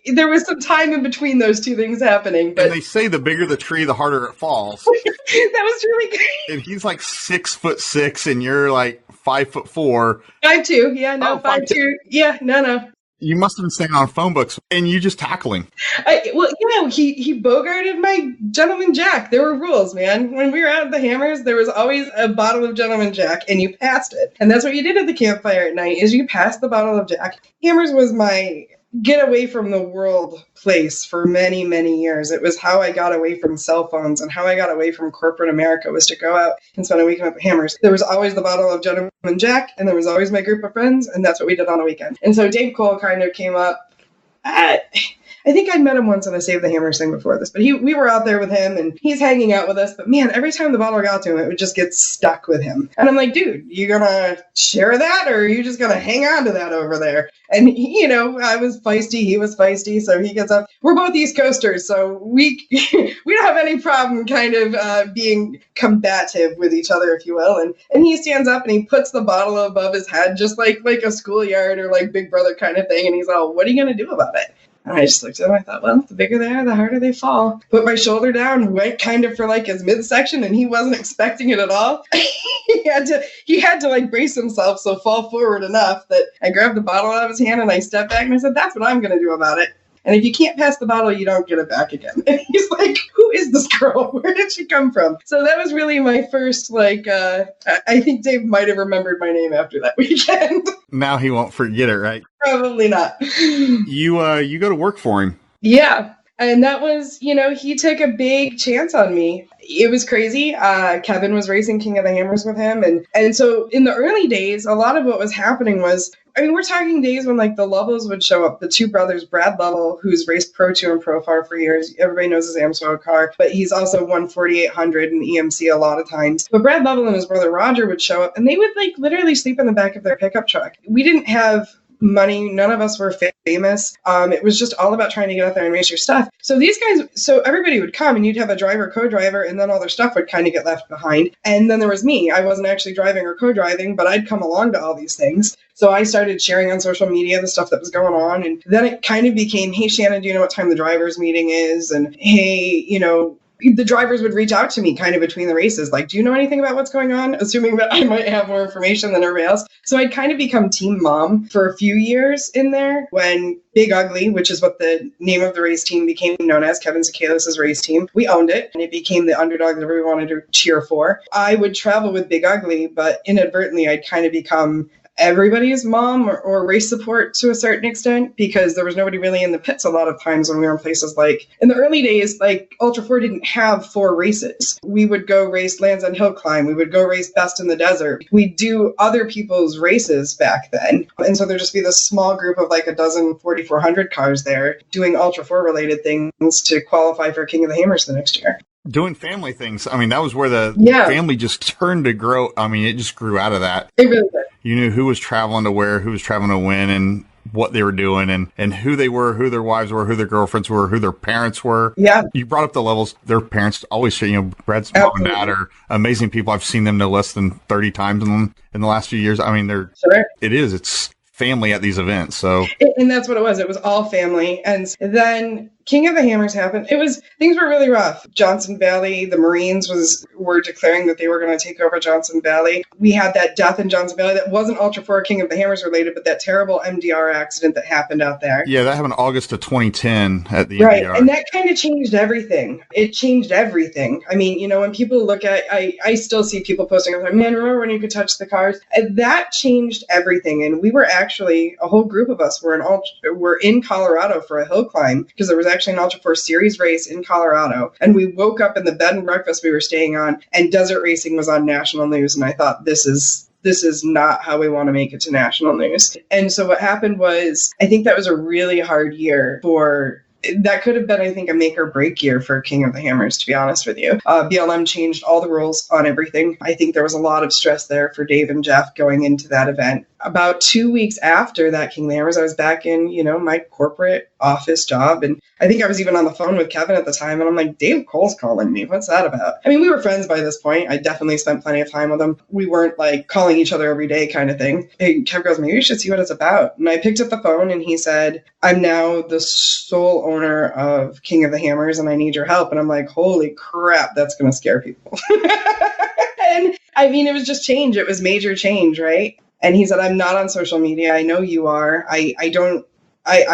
There was some time in between those two things happening. But and they say the bigger the tree, the harder it falls. That was really good. And he's like 6'6", and you're like 5'4". 5'2". Yeah, no, 5'2". Yeah, no. You must have been staying on phone books, and you just tackle him. He bogarted my Gentleman Jack. There were rules, man. When we were out at the Hammers, there was always a bottle of Gentleman Jack, and you passed it. And that's what you did at the campfire at night, is you passed the bottle of Jack. Hammers was my get away from the world place for many, many years. It was how I got away from cell phones and how I got away from corporate America, was to go out and spend a weekend at the Hammers. There was always the bottle of Gentleman Jack, and there was always my group of friends, and that's what we did on a weekend. And so Dave Cole kind of came up. I think I'd met him once on a Save the Hammers thing before this, but we were out there with him, and he's hanging out with us. But man, every time the bottle got to him, it would just get stuck with him. And I'm like, dude, you gonna share that, or are you just gonna hang on to that over there? And I was feisty, he was feisty, so he gets up. We're both East Coasters, so we don't have any problem kind of being combative with each other, if you will. And he stands up and he puts the bottle above his head, just like a schoolyard or like Big Brother kind of thing. And he's all, what are you gonna do about it? And I just looked at him. I thought, well, the bigger they are, the harder they fall. Put my shoulder down, went kind of for like his midsection, and he wasn't expecting it at all. he had to like brace himself, so fall forward enough that I grabbed the bottle out of his hand and I stepped back and I said, that's what I'm going to do about it. And if you can't pass the bottle, you don't get it back again. And he's like, who is this girl? Where did she come from? So that was really my first, I think Dave might have remembered my name after that weekend. Now he won't forget it, right? Probably not. You go to work for him. Yeah. And that was, he took a big chance on me. It was crazy. Kevin was racing King of the Hammers with him. And so in the early days, a lot of what was happening was, we're talking days when like the Lovels would show up. The two brothers, Brad Lovell, who's raced Pro 2 and Pro 4 for years. Everybody knows his AMSO car, but he's also won 4,800 in EMC a lot of times. But Brad Lovell and his brother Roger would show up, and they would like literally sleep in the back of their pickup truck. We didn't have money. None of us were famous. It was just all about trying to get out there and race your stuff. So these guys, so everybody would come and you'd have a driver, co-driver, and then all their stuff would kind of get left behind. And then there was me. I wasn't actually driving or co-driving, but I'd come along to all these things. So I started sharing on social media the stuff that was going on. And then it kind of became, hey, Shannon, do you know what time the driver's meeting is? And hey, the drivers would reach out to me kind of between the races, like, do you know anything about what's going on? Assuming that I might have more information than everybody else. So I'd kind of become team mom for a few years in there when Big Ugly, which is what the name of the race team became known as, Kevin Zakalis' race team, we owned it, and it became the underdog that everyone wanted to cheer for. I would travel with Big Ugly, but inadvertently I'd kind of become everybody's mom or race support to a certain extent, because there was nobody really in the pits a lot of times when we were in places like, in the early days, like Ultra 4 didn't have 4 races. We would go race Lands End Hill Climb. We would go race Best in the Desert. We'd do other people's races back then. And so there'd just be this small group of like a dozen 4,400 cars there doing Ultra 4 related things to qualify for King of the Hammers the next year. Doing family things. I mean, that was where the family just turned to grow. I mean, it just grew out of that. It really did. You knew who was traveling to where, who was traveling to when, and what they were doing, and who they were, who their wives were, who their girlfriends were, who their parents were. Yeah. You brought up the Levels. Their parents always say, Brad's mom and dad are amazing people. I've seen them no less than 30 times in the last few years. I mean, it's family at these events. So, and that's what it was. It was all family. And then King of the Hammers happened. Things were really rough. Johnson Valley, the Marines were declaring that they were going to take over Johnson Valley. We had that death in Johnson Valley that wasn't Ultra 4 King of the Hammers related, but that terrible MDR accident that happened out there. Yeah, that happened in August of 2010 at the right. MDR. And that kind of changed everything. It changed everything. I mean, when people look at, I still see people posting, I'm like, man, remember when you could touch the cars? And that changed everything. And we were actually, a whole group of us were in Colorado for a hill climb, because there was actually an Ultra 4 series race in Colorado, and we woke up in the bed and breakfast we were staying on, and desert racing was on national news, and I thought, this is not how we want to make it to national news. And so what happened was, I think that was a really hard year that could have been, I think, a make or break year for King of the Hammers, to be honest with you. BLM changed all the rules on everything. I think there was a lot of stress there for Dave and Jeff going into that event. about 2 weeks after that King of the Hammers, I was back in, my corporate office job. And I think I was even on the phone with Kevin at the time. And I'm like, Dave Cole's calling me. What's that about? I mean, we were friends by this point. I definitely spent plenty of time with him. We weren't like calling each other every day kind of thing. Hey, Kevin goes, maybe you should see what it's about. And I picked up the phone and he said, I'm now the sole owner of King of the Hammers and I need your help. And I'm like, holy crap, that's going to scare people. And I mean, it was just change. It was major change, right? And he said, I'm not on social media. I know you are. I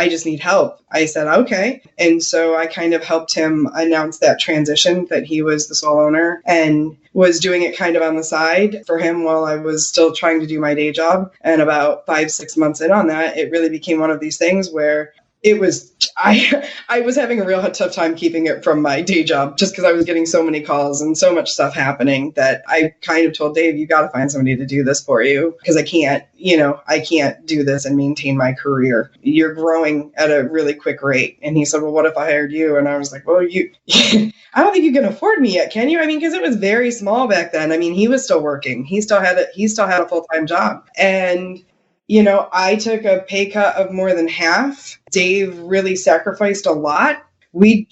just need help. I said, okay. And so I kind of helped him announce that transition, that he was the sole owner, and was doing it kind of on the side for him while I was still trying to do my day job. And about 5-6 months in on that, it really became one of these things where it was, I was having a real tough time keeping it from my day job just because I was getting so many calls and so much stuff happening that I kind of told Dave, you got to find somebody to do this for you because I can't do this and maintain my career. You're growing at a really quick rate. And he said, well, what if I hired you? And I was like, well, I don't think you can afford me yet, can you? I mean, because it was very small back then. I mean, he was still working. He still had a full-time job. And I took a pay cut of more than half. Dave really sacrificed a lot. I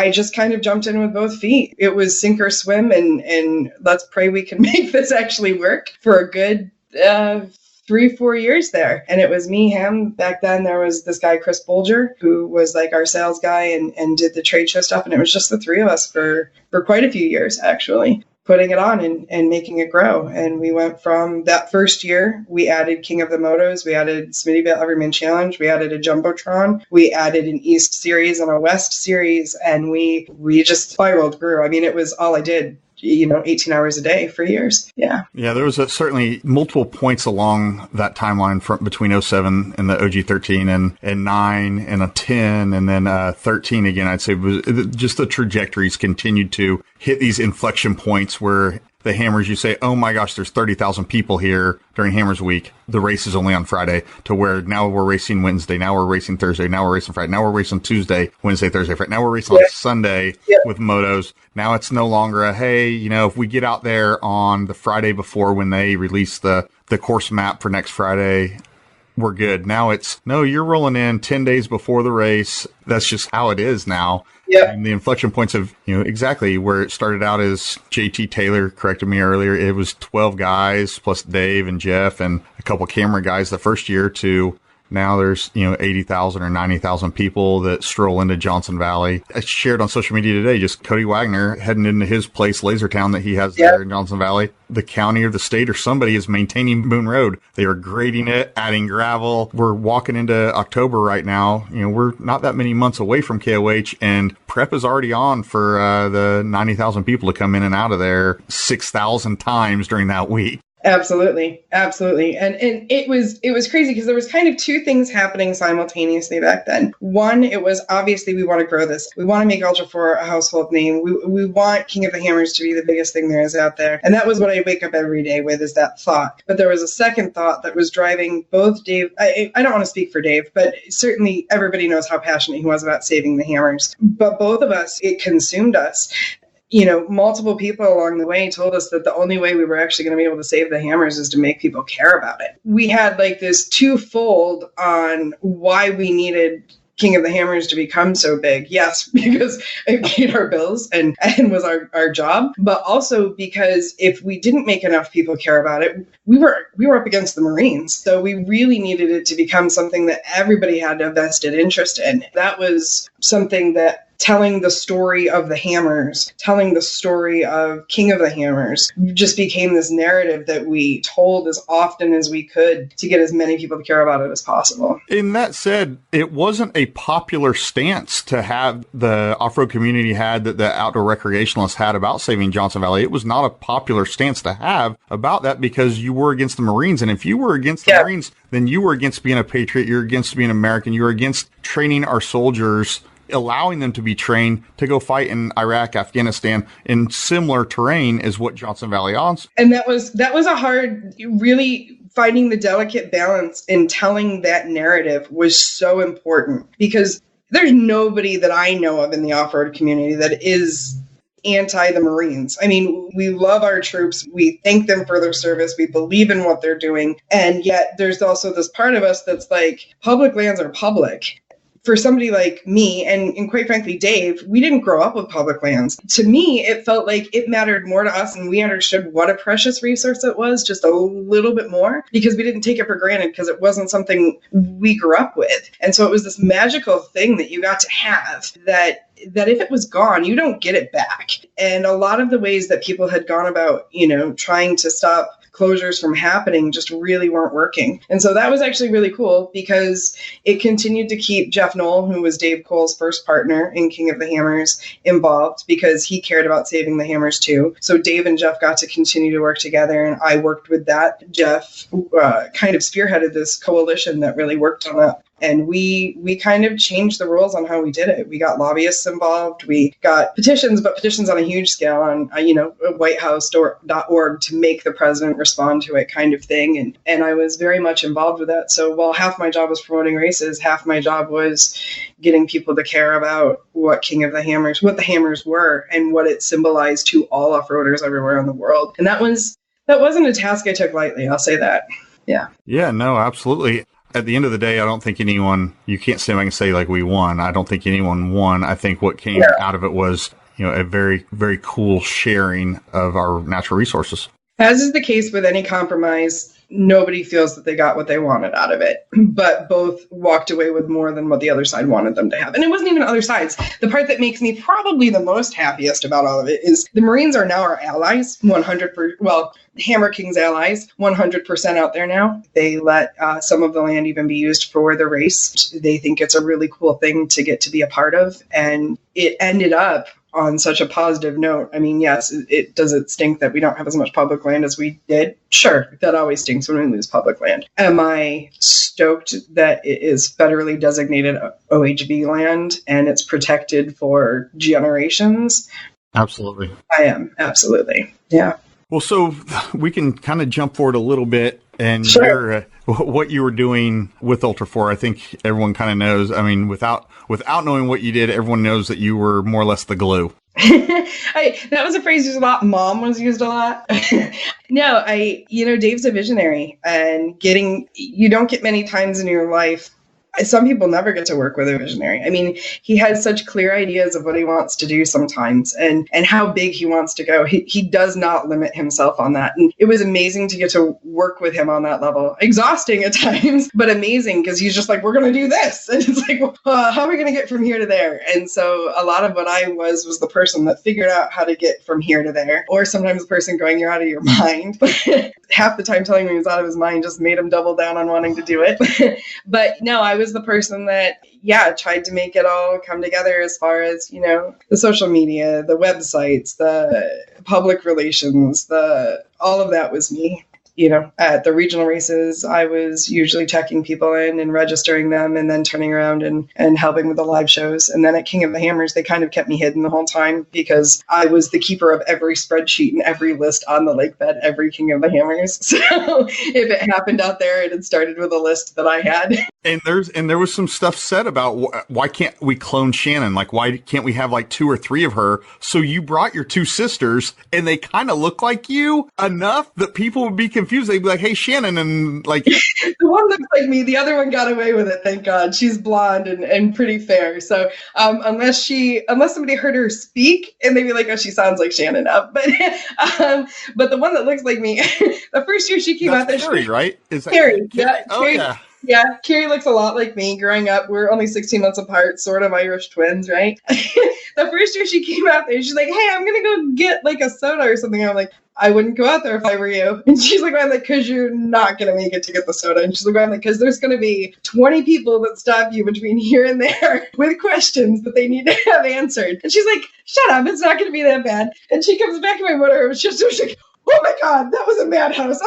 just kind of jumped in with both feet. It was sink or swim, and let's pray we can make this actually work for a good 3-4 years there. And it was me, him. Back then, there was this guy, Chris Bolger, who was like our sales guy and did the trade show stuff. And it was just the three of us for quite a few years, actually, putting it on and making it grow. And we went from that first year, we added King of the Motos, we added Smittyville Everyman Challenge, we added a Jumbotron, we added an East series and a West series, and we just spiraled through. I mean, it was all I did. 18 hours a day for years. Yeah. Yeah. There was certainly multiple points along that timeline from between 07 and the OG 13 and 9 and a 10 and then 13 again. I'd say was just the trajectories continued to hit these inflection points where the Hammers, you say, oh my gosh, there's 30,000 people here during Hammers Week. The race is only on Friday, to where now we're racing Wednesday, now we're racing Thursday, now we're racing Friday, now we're racing Tuesday, Wednesday, Thursday, Friday. Now we're racing on Sunday with motos. Now it's no longer a, hey, if we get out there on the Friday before when they release the course map for next Friday, we're good. Now it's, no, you're rolling in 10 days before the race. That's just how it is now. Yeah. And the inflection points of, exactly where it started out as JT Taylor corrected me earlier. It was 12 guys plus Dave and Jeff and a couple camera guys the first year to now there's, 80,000 or 90,000 people that stroll into Johnson Valley. I shared on social media today, just Cody Wagner heading into his place, Lasertown, that he has there in Johnson Valley. The county or the state or somebody is maintaining Boone Road. They are grading it, adding gravel. We're walking into October right now. We're not that many months away from KOH, and prep is already on for the 90,000 people to come in and out of there 6,000 times during that week. Absolutely. Absolutely. And it was crazy because there was kind of two things happening simultaneously back then. One, it was obviously we want to grow this. We want to make Ultra 4 a household name. We want King of the Hammers to be the biggest thing there is out there. And that was what I wake up every day with, is that thought. But there was a second thought that was driving both Dave. I don't want to speak for Dave, but certainly everybody knows how passionate he was about saving the Hammers. But both of us, it consumed us. Multiple people along the way told us that the only way we were actually going to be able to save the Hammers is to make people care about it. We had like this twofold on why we needed King of the Hammers to become so big. Yes, because it paid our bills and was our job, but also because if we didn't make enough people care about it, we were up against the Marines. So we really needed it to become something that everybody had a vested interest in. That was something that telling the story of the Hammers, telling the story of King of the Hammers just became this narrative that we told as often as we could to get as many people to care about it as possible. And that said, it wasn't a popular stance to have the off-road community had, that the outdoor recreationalists had about saving Johnson Valley. It was not a popular stance to have about that because you were against the Marines. And if you were against the Marines, then you were against being a patriot. You're against being American. You were against training our soldiers, allowing them to be trained to go fight in Iraq, Afghanistan, in similar terrain as what Johnson Valley owns. And that was a hard, really finding the delicate balance in telling that narrative was so important, because there's nobody that I know of in the off-road community that is anti the Marines. I mean, we love our troops. We thank them for their service. We believe in what they're doing. And yet there's also this part of us that's like, public lands are public. For somebody like me, and quite frankly, Dave, we didn't grow up with public lands. To me, it felt like it mattered more to us, and we understood what a precious resource it was just a little bit more, because we didn't take it for granted, because it wasn't something we grew up with. And so it was this magical thing that you got to have that if it was gone, you don't get it back. And a lot of the ways that people had gone about, trying to stop closures from happening just really weren't working. And so that was actually really cool, because it continued to keep Jeff Knoll, who was Dave Cole's first partner in King of the Hammers, involved, because he cared about saving the hammers too. So Dave and Jeff got to continue to work together, and I worked with that. Jeff kind of spearheaded this coalition that really worked on that. And we kind of changed the rules on how we did it. We got lobbyists involved. We got petitions, but petitions on a huge scale on, whitehouse.org to make the president respond to it kind of thing. And I was very much involved with that. So while half my job was promoting races, half my job was getting people to care about what King of the Hammers, what the hammers were, and what it symbolized to all off-roaders everywhere in the world. And that wasn't a task I took lightly. I'll say that. Yeah. Yeah, no, absolutely. At the end of the day, I don't think you can't sit back and say like we won. I don't think anyone won. I think what came out of it was, a very, very cool sharing of our natural resources. As is the case with any compromise, nobody feels that they got what they wanted out of it, but both walked away with more than what the other side wanted them to have. And it wasn't even other sides. The part that makes me probably the most happiest about all of it is the Marines are now our allies, 100%. Well, Hammer King's allies, 100% out there now. They let some of the land even be used for the race. They think it's a really cool thing to get to be a part of. And it ended up on such a positive note. I mean, yes, it stink that we don't have as much public land as we did. Sure, that always stinks when we lose public land. Am I stoked that it is federally designated OHV land and it's protected for generations? Absolutely. I am, absolutely. Yeah. Well, so we can kind of jump forward a little bit, and sure. What you were doing with Ultra 4, I think everyone kind of knows. I mean, without knowing what you did, everyone knows that you were more or less the glue. That was a phrase used a lot. Mom was used a lot. No, Dave's a visionary, and you don't get many times in your life. Some people never get to work with a visionary. I mean, he has such clear ideas of what he wants to do sometimes and how big he wants to go. He does not limit himself on that. And it was amazing to get to work with him on that level. Exhausting at times, but amazing, because he's just like, we're going to do this. And it's like, how are we going to get from here to there? And so a lot of what I was the person that figured out how to get from here to there. Or sometimes the person going, you're out of your mind. Half the time telling me he was out of his mind just made him double down on wanting to do it. But no, I was the person that, tried to make it all come together as far as, the social media, the websites, the public relations, all of that was me. At the regional races, I was usually checking people in and registering them and then turning around and helping with the live shows. And then at King of the Hammers, they kind of kept me hidden the whole time because I was the keeper of every spreadsheet and every list on the lake bed, every King of the Hammers. So if it happened out there, it had started with a list that I had. And there was some stuff said about why can't we clone Shannon? Like, why can't we have like 2 or 3 of her? So you brought your 2 sisters and they kind of look like you enough that people would be confused. They'd be like, hey, Shannon, and like the one looks like me. The other one got away with it. Thank God. She's blonde and pretty fair. So unless somebody heard her speak and they'd be like, oh, she sounds like Shannon up. But the one that looks like me, the first year she came out there. Carrie, right? Is that Carrie? Yeah. Oh, Carrie, yeah. Yeah, Carrie looks a lot like me growing up. We're only 16 months apart, sort of Irish twins, right? The first year she came out there, she's like, hey, I'm going to go get like a soda or something. I'm like, I wouldn't go out there if I were you. And she's like, I'm like, because you're not going to make it to get the soda. And she's like, I'm like, because there's going to be 20 people that stop you between here and there with questions that they need to have answered. And she's like, shut up, it's not going to be that bad. And she comes back to my motor. It was just like, oh my God, that was a madhouse.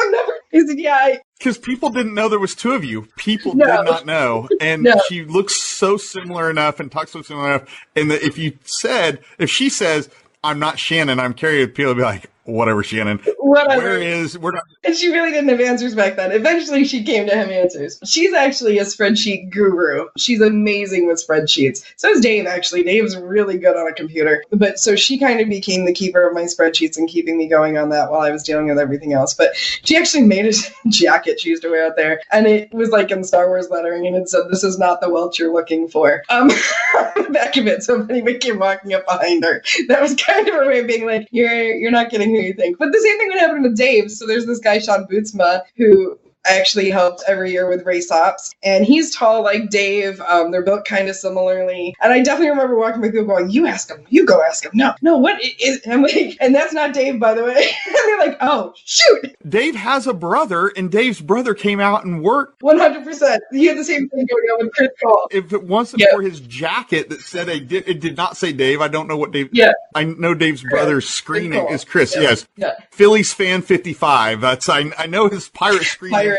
He said, yeah. Because people didn't know there was 2 of you. People did not know. And she looks so similar enough and talks so similar enough. And that if she says, I'm not Shannon, I'm Carrie, people would be like, whatever, Shannon. Whatever. We're not. And she really didn't have answers back then. Eventually, she came to him answers. She's actually a spreadsheet guru. She's amazing with spreadsheets. So is Dave, actually. Dave's really good on a computer. But so she kind of became the keeper of my spreadsheets and keeping me going on that while I was dealing with everything else. But she actually made a jacket she used to wear out there. And it was like in Star Wars lettering, and it said, "This is not the Welch you're looking for." On the back of it. So if anyone came walking up behind her, that was kind of her way of being like, you're not getting who you think. But the same thing would happen with Dave. So there's this guy, Sean Bootsma, who actually helped every year with race ops. And he's tall like Dave. They're built kind of similarly. And I definitely remember walking by people going, "You ask him. You go ask him." No, what is... I'm like, and that's not Dave, by the way. And they're like, "Oh, shoot." Dave has a brother, and Dave's brother came out and worked. 100%. He had the same thing going on with Chris Cole. If it wasn't for his jacket that said it did not say Dave, I don't know what Dave... Yeah. I know Dave's brother's screen name is Chris, yes. Yeah. Phillies fan 55. That's I know his pirate screen name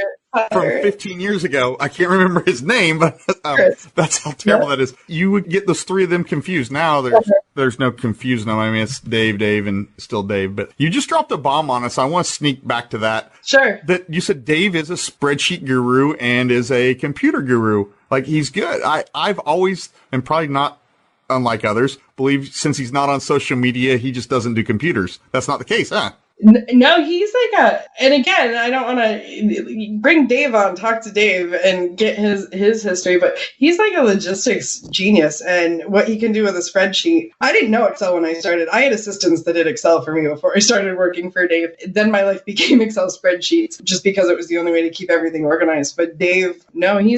from 15 years ago. I can't remember his name, but that's how terrible that is. You would get those three of them confused. Now there's no confusion. I mean, it's Dave, and still Dave. But you just dropped a bomb on us. I want to sneak back to that. Sure. That you said Dave is a spreadsheet guru and is a computer guru. Like, he's good. I've always, and probably not unlike others, believe since he's not on social media, he just doesn't do computers. That's not the case, huh? No, he's like and again, I don't want to bring Dave on, talk to Dave and get his history, but he's like a logistics genius, and what he can do with a spreadsheet. I didn't know Excel when I started. I had assistants that did Excel for me before I started working for Dave. Then my life became Excel spreadsheets just because it was the only way to keep everything organized. But Dave, no, he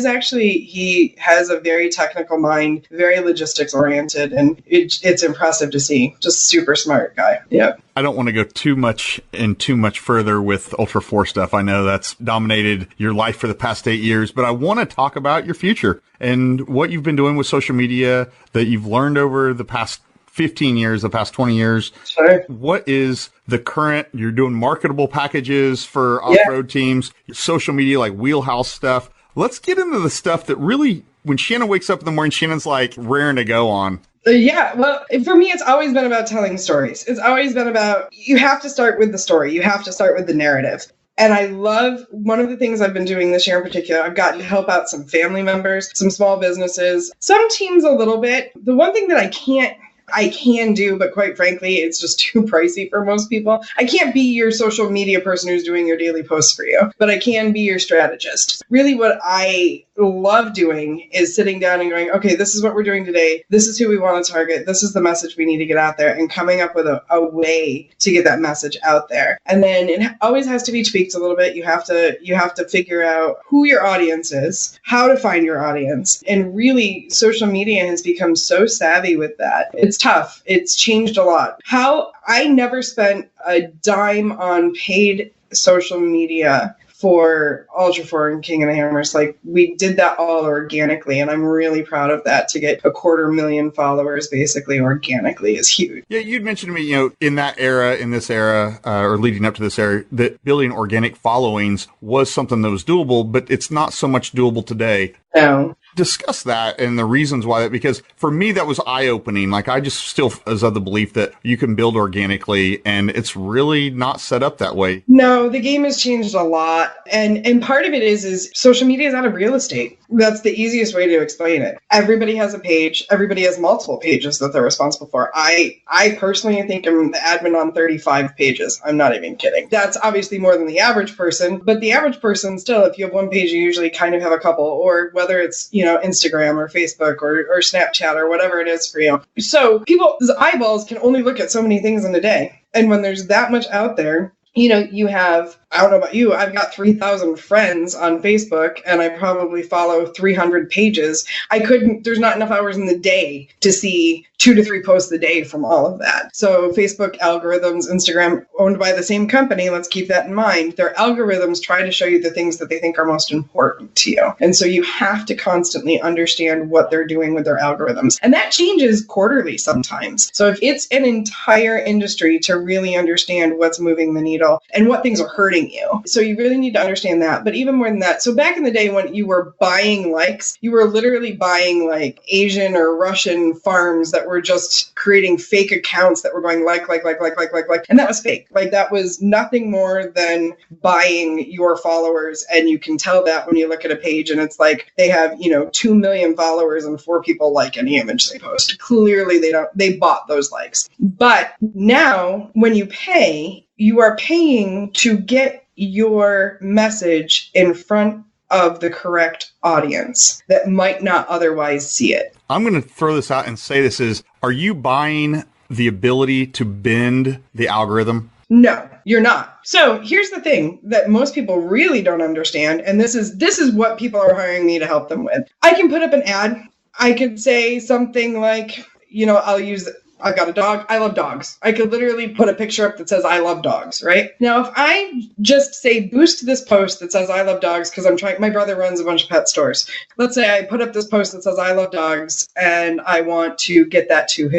has a very technical mind, very logistics oriented, and it's impressive to see. Just super smart guy. Yeah. I don't want to go too much further with Ultra 4 stuff. I know that's dominated your life for the past 8 years, but I want to talk about your future and what you've been doing with social media that you've learned over the past 15 years, the past 20 years. Sure. What is the current, you're doing marketable packages for off-road teams, social media, like wheelhouse stuff. Let's get into the stuff that really, when Shannon wakes up in the morning, Shannon's like raring to go on. Yeah, well, for me, it's always been about telling stories. It's always been about, you have to start with the story. You have to start with the narrative. And I love, one of the things I've been doing this year in particular, I've gotten to help out some family members, some small businesses, some teams a little bit. The one thing that I can do, but quite frankly, it's just too pricey for most people. I can't be your social media person who's doing your daily posts for you, but I can be your strategist. Really what I love doing is sitting down and going, okay, this is what we're doing today. This is who we want to target. This is the message we need to get out there, and coming up with a way to get that message out there. And then it always has to be tweaked a little bit. You have to figure out who your audience is, how to find your audience. And really, social media has become so savvy with that. It's tough. It's changed a lot. How I never spent a dime on paid social media for Ultra 4 and King of the Hammers. Like, we did that all organically, and I'm really proud of that. To get 250,000 followers basically organically is huge. Yeah, you'd mentioned to me, in this era, or leading up to this era, that building organic followings was something that was doable, but it's not so much doable today. No. Discuss that and the reasons why that, because for me, that was eye-opening. Like, I just still was of the belief that you can build organically, and it's really not set up that way. No, the game has changed a lot. And part of it is social media is out of real estate. That's the easiest way to explain it. Everybody has a page. Everybody has multiple pages that they're responsible for. I personally think I'm the admin on 35 pages. I'm not even kidding. That's obviously more than the average person, but the average person still, if you have one page, you usually kind of have a couple, or whether it's, Instagram or Facebook or Snapchat or whatever it is for you. So people's eyeballs can only look at so many things in a day. And when there's that much out there, you have, I don't know about you, I've got 3,000 friends on Facebook, and I probably follow 300 pages. There's not enough hours in the day to see 2 to 3 posts a day from all of that. So Facebook algorithms, Instagram, owned by the same company, let's keep that in mind. Their algorithms try to show you the things that they think are most important to you. And so you have to constantly understand what they're doing with their algorithms. And that changes quarterly sometimes. So if it's an entire industry to really understand what's moving the needle and what things are hurting hurting you. So you really need to understand that. But even more than that, so back in the day when you were buying likes, you were literally buying like Asian or Russian farms that were just creating fake accounts that were going like. And that was fake. Like that was nothing more than buying your followers. And you can tell that when you look at a page and it's like they have, 2 million followers and 4 people like any image they post. Clearly they bought those likes. But now when you pay, you are paying to get your message in front of the correct audience that might not otherwise see it. I'm going to throw this out and say are you buying the ability to bend the algorithm? No, you're not. So here's the thing that most people really don't understand. And this is what people are hiring me to help them with. I can put up an ad. I could say something like, I've got a dog. I love dogs. I could literally put a picture up that says, I love dogs, right? Now, if I just say boost this post that says, I love dogs, because my brother runs a bunch of pet stores. Let's say I put up this post that says, I love dogs, and I want to get that to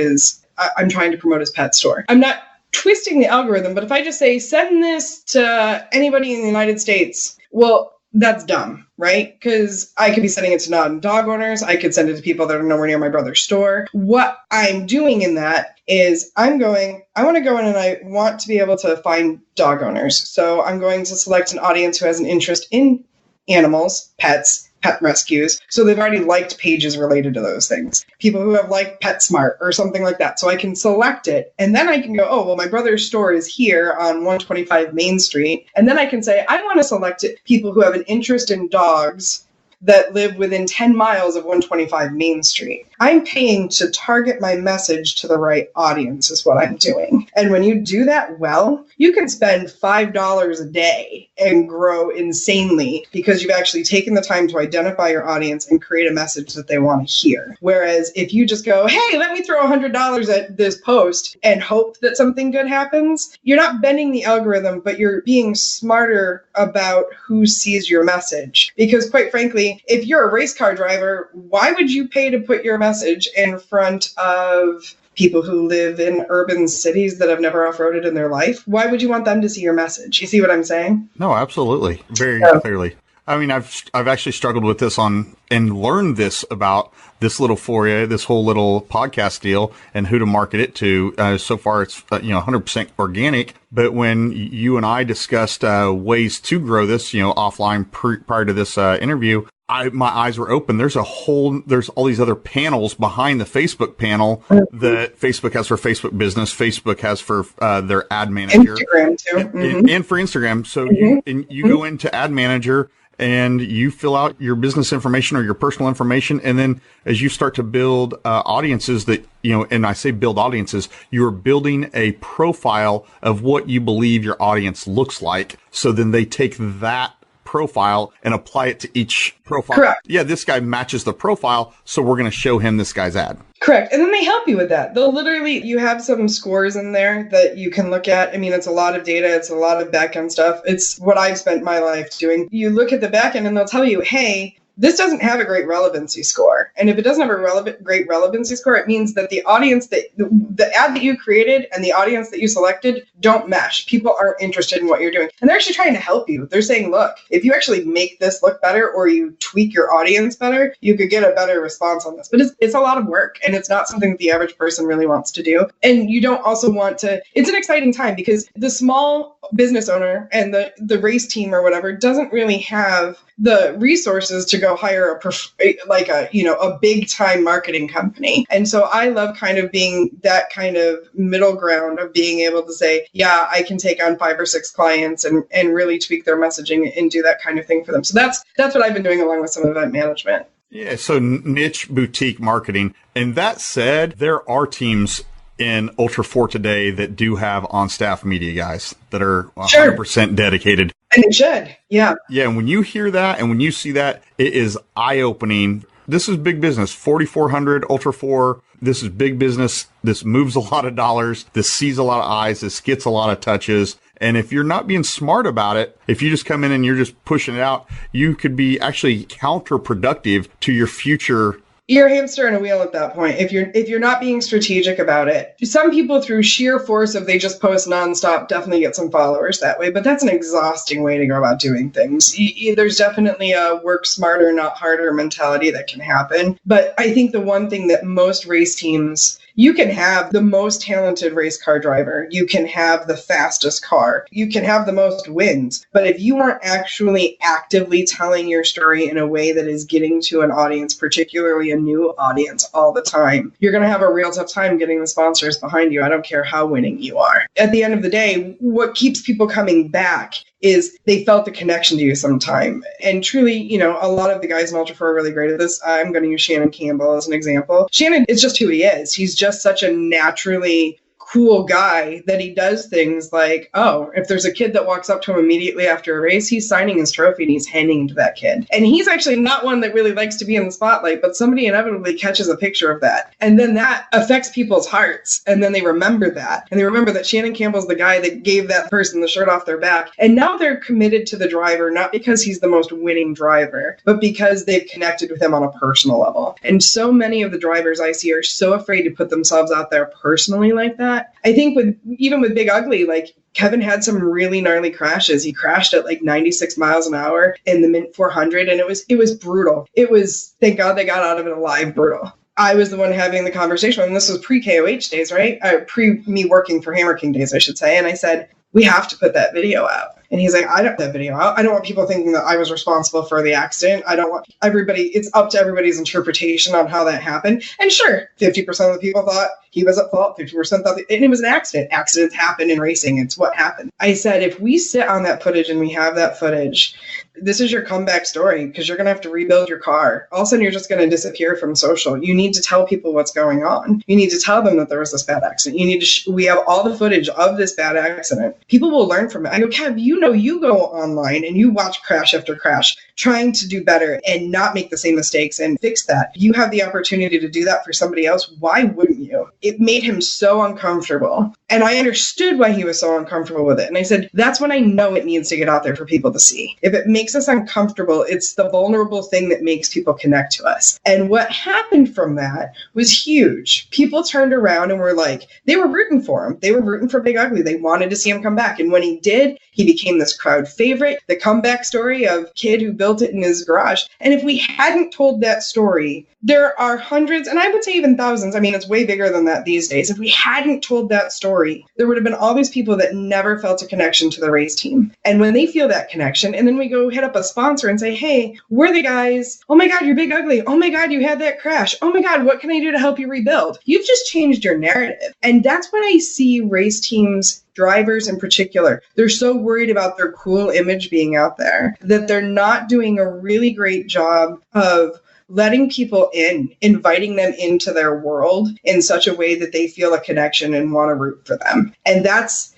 I'm trying to promote his pet store. I'm not twisting the algorithm, but if I just say, send this to anybody in the United States, well, that's dumb, right? Because I could be sending it to non-dog owners. I could send it to people that are nowhere near my brother's store. What I'm doing in that is I want to go in and I want to be able to find dog owners. So I'm going to select an audience who has an interest in animals, pets, pet rescues. So they've already liked pages related to those things. People who have liked PetSmart or something like that. So I can select it and then I can go, oh, well, my brother's store is here on 125 Main Street. And then I can say, I want to select people who have an interest in dogs that live within 10 miles of 125 Main Street. I'm paying to target my message to the right audience is what I'm doing. And when you do that well, you can spend $5 a day and grow insanely because you've actually taken the time to identify your audience and create a message that they want to hear. Whereas if you just go, hey, let me throw $100 at this post and hope that something good happens, you're not bending the algorithm, but you're being smarter about who sees your message. Because quite frankly, if you're a race car driver, why would you pay to put your message in front of people who live in urban cities that have never off-roaded in their life? Why would you want them to see your message? You see what I'm saying? No, absolutely. Very clearly. I mean, I've actually struggled with this and learned this about this little foray, this whole little podcast deal and who to market it to. So far, it's 100% organic. But when you and I discussed ways to grow this, offline prior to this interview, my eyes were open. There's all these other panels behind the Facebook panel that Facebook has for Facebook business. Facebook has for their ad manager. Instagram too. And for Instagram. So you go into ad manager and you fill out your business information or your personal information. And then as you start to build audiences that, and I say build audiences, you're building a profile of what you believe your audience looks like. So then they take that profile and apply it to each profile. Correct. Yeah, this guy matches the profile, so we're going to show him this guy's ad. Correct. And then they help you with that. They'll literally, you have some scores in there that you can look at. I mean, it's a lot of data. It's a lot of back-end stuff. It's what I've spent my life doing. You look at the back-end and they'll tell you, hey, this doesn't have a great relevancy score. And if it doesn't have a great relevancy score, it means that the audience the ad that you created and the audience that you selected don't mesh. People aren't interested in what you're doing. And they're actually trying to help you. They're saying, look, if you actually make this look better or you tweak your audience better, you could get a better response on this. But it's a lot of work and it's not something that the average person really wants to do. And you don't also want to, it's an exciting time because the small business owner and the race team or whatever doesn't really have the resources to go hire a big time marketing company. And so I love kind of being that kind of middle ground of being able to say, yeah, I can take on 5 or 6 clients and really tweak their messaging and do that kind of thing for them. So that's what I've been doing along with some event management. Yeah. So niche boutique marketing. And that said, there are teams in Ultra 4 today that do have on-staff media guys that are 100% dedicated. And it should. Yeah. Yeah. And when you hear that and when you see that, it is eye-opening. This is big business. 4,400 Ultra 4. This is big business. This moves a lot of dollars. This sees a lot of eyes. This gets a lot of touches. And if you're not being smart about it, if you just come in and you're just pushing it out, you could be actually counterproductive to your future You're a hamster in a wheel at that point. If you're not being strategic about it. Some people, through sheer force of they just post nonstop, definitely get some followers that way, but that's an exhausting way to go about doing things. There's definitely a work smarter, not harder mentality that can happen. But I think the one thing that most race teams, you can have the most talented race car driver. You can have the fastest car. You can have the most wins. But if you aren't actually actively telling your story in a way that is getting to an audience, particularly a new audience all the time, you're going to have a real tough time getting the sponsors behind you. I don't care how winning you are. At the end of the day, what keeps people coming back is they felt the connection to you sometime. And truly, a lot of the guys in Ultra 4 are really great at this. I'm going to use Shannon Campbell as an example. Shannon is just who he is. He's just such a naturally cool guy that he does things like, if there's a kid that walks up to him immediately after a race, he's signing his trophy and he's handing it to that kid. And he's actually not one that really likes to be in the spotlight, but somebody inevitably catches a picture of that. And then that affects people's hearts. And then they remember that. And they remember that Shannon Campbell's the guy that gave that person the shirt off their back. And now they're committed to the driver, not because he's the most winning driver, but because they've connected with him on a personal level. And so many of the drivers I see are so afraid to put themselves out there personally like that. I think even with Big Ugly, like Kevin had some really gnarly crashes. He crashed at like 96 miles an hour in the Mint 400, and it was brutal. It was, thank God they got out of it alive, brutal. I was the one having the conversation, and this was pre-KOH days, right? Pre me working for Hammer King days, I should say. And I said, we have to put that video out. And he's like, I don't put that video out. I don't want people thinking that I was responsible for the accident. I don't want it's up to everybody's interpretation on how that happened. And sure, 50% of the people thought he was at fault, 50% thought, and it was an accident. Accidents happen in racing. It's what happened. I said, if we sit on that footage and we have that footage, this is your comeback story, because you're going to have to rebuild your car. All of a sudden, you're just going to disappear from social. You need to tell people what's going on. You need to tell them that there was this bad accident. You need to, we have all the footage of this bad accident. People will learn from it. I go, Kev, you go online and you watch crash after crash, trying to do better and not make the same mistakes and fix that. You have the opportunity to do that for somebody else. Why wouldn't you? It made him so uncomfortable. And I understood why he was so uncomfortable with it. And I said, that's when I know it needs to get out there for people to see. If it makes us uncomfortable, it's the vulnerable thing that makes people connect to us. And what happened from that was huge. People turned around and were like, they were rooting for him. They were rooting for Big Ugly. They wanted to see him come back. And when he did, he became this crowd favorite, the comeback story of kid who built it in his garage. And if we hadn't told that story, there are hundreds, and I would say even thousands. I mean, it's way bigger than that these days. If we hadn't told that story, there would have been all these people that never felt a connection to the race team. And when they feel that connection, and then we go hit up a sponsor and say, hey, we're the guys. Oh my God, you're Big Ugly. Oh my God, you had that crash. Oh my God, what can I do to help you rebuild? You've just changed your narrative. And that's when I see race teams, drivers in particular, they're so worried about their cool image being out there that they're not doing a really great job of letting people in, inviting them into their world in such a way that they feel a connection and want to root for them. And that's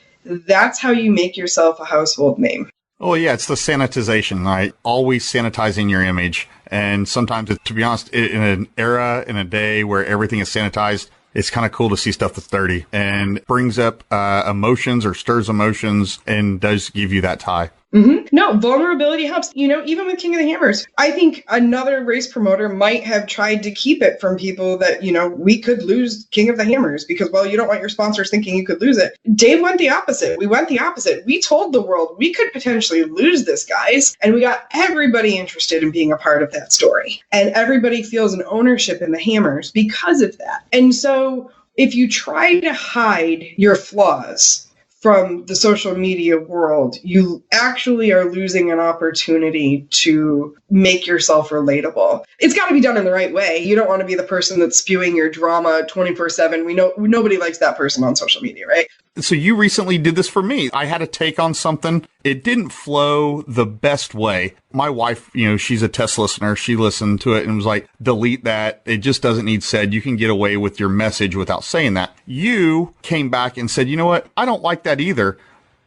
how you make yourself a household name. Oh, yeah, it's the sanitization, right? Always sanitizing your image. And sometimes, to be honest, in an era, in a day where everything is sanitized, it's kind of cool to see stuff that's dirty and brings up emotions or stirs emotions and does give you that tie. Mm-hmm. No, vulnerability helps. Even with King of the Hammers, I think another race promoter might have tried to keep it from people that, we could lose King of the Hammers because, well, you don't want your sponsors thinking you could lose it. Dave went the opposite. We went the opposite. We told the world we could potentially lose this, guys. And we got everybody interested in being a part of that story. And everybody feels an ownership in the Hammers because of that. And so if you try to hide your flaws from the social media world, you actually are losing an opportunity to make yourself relatable. It's got to be done in the right way. You don't want to be the person that's spewing your drama 24/7. We know nobody likes that person on social media, right? So you recently did this for me. I had a take on something. It didn't flow the best way. My wife, she's a test listener. She listened to it and was like, delete that. It just doesn't need said. You can get away with your message without saying that. You came back and said, you know what? I don't like that either.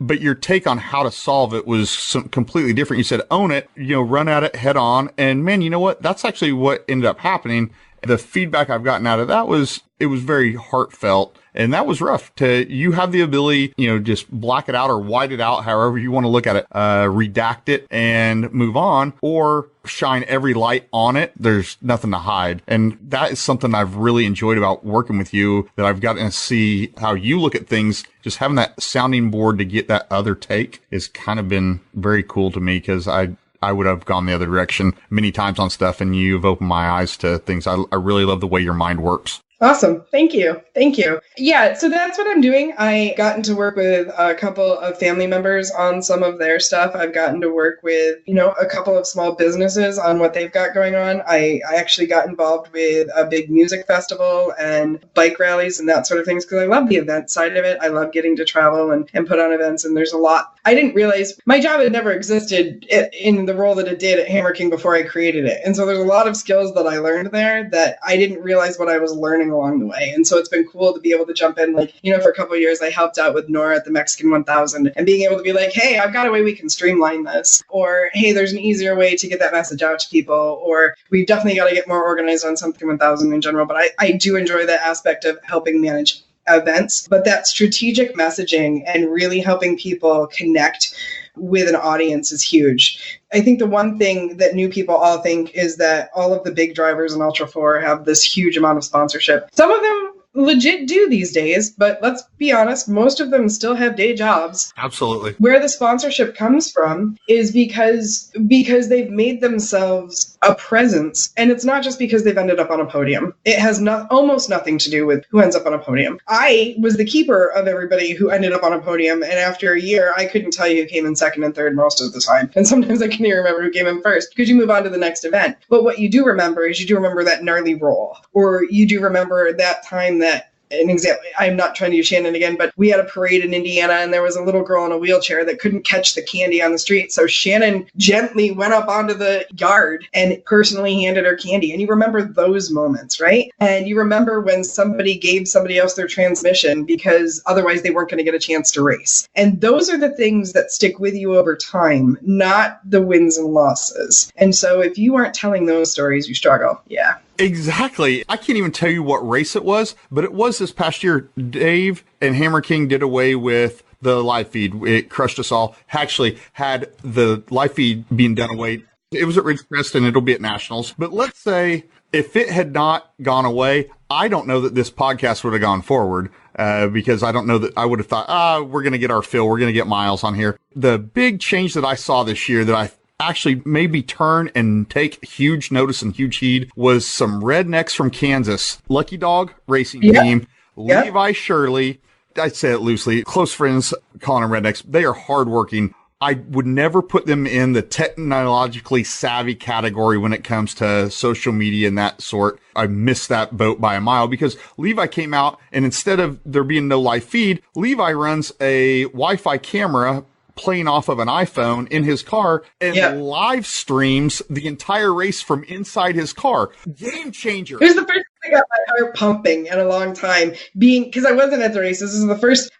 But your take on how to solve it was completely different. You said, own it, run at it head on. And man, you know what? That's actually what ended up happening. The feedback I've gotten out of that was, it was very heartfelt. And that was rough. You have the ability, just black it out or white it out, however you want to look at it, redact it and move on, or shine every light on it. There's nothing to hide. And that is something I've really enjoyed about working with you, that I've gotten to see how you look at things. Just having that sounding board to get that other take has kind of been very cool to me, because I would have gone the other direction many times on stuff, and you've opened my eyes to things. I really love the way your mind works. Awesome. Thank you. Thank you. Yeah, so that's what I'm doing. I gotten to work with a couple of family members on some of their stuff. I've gotten to work with, a couple of small businesses on what they've got going on. I actually got involved with a big music festival and bike rallies and that sort of things, because I love the event side of it. I love getting to travel and put on events, and there's a lot. I didn't realize my job had never existed in the role that it did at Hammer King before I created it. And so there's a lot of skills that I learned there that I didn't realize what I was learning along the way. And so it's been cool to be able to jump in. For a couple of years, I helped out with Nora at the Mexican 1000, and being able to be like, hey, I've got a way we can streamline this, or hey, there's an easier way to get that message out to people, or we've definitely got to get more organized on something 1000 in general. But I do enjoy that aspect of helping manage events, but that strategic messaging and really helping people connect with an audience is huge. I think the one thing that new people all think is that all of the big drivers in Ultra 4 have this huge amount of sponsorship. Some of them legit do these days, but let's be honest, most of them still have day jobs. Absolutely. Where the sponsorship comes from is because they've made themselves a presence, and it's not just because they've ended up on a podium. It has almost nothing to do with who ends up on a podium. I was the keeper of everybody who ended up on a podium, and after a year, I couldn't tell you who came in second and third most of the time. And sometimes I can't even remember who came in first, because you move on to the next event. But what you do remember is that gnarly roll, or you do remember that time that, an example, I'm not trying to use Shannon again, but we had a parade in Indiana, and there was a little girl in a wheelchair that couldn't catch the candy on the street. So Shannon gently went up onto the yard and personally handed her candy. And you remember those moments, right? And you remember when somebody gave somebody else their transmission because otherwise they weren't going to get a chance to race. And those are the things that stick with you over time, not the wins and losses. And so if you aren't telling those stories, you struggle. Yeah. Exactly. I can't even tell you what race it was, but it was this past year. Dave and Hammer King did away with the live feed. It crushed us all. Actually had the live feed being done away. It was at Ridgecrest, and it'll be at Nationals. But let's say if it had not gone away, I don't know that this podcast would have gone forward, because I don't know that I would have thought, we're going to get our fill. We're going to get Miles on here. The big change that I saw this year that I actually maybe turn and take huge notice and huge heed was some rednecks from Kansas, Lucky Dog Racing Team, Levi Shirley. I say it loosely, close friends calling them rednecks. They are hardworking. I would never put them in the technologically savvy category when it comes to social media and that sort. I missed that boat by a mile, because Levi came out, and instead of there being no live feed, Levi runs a Wi-Fi camera playing off of an iPhone in his car and live streams the entire race from inside his car. Game changer. It was the first time I got my heart pumping in a long time, because I wasn't at the races. This is the first.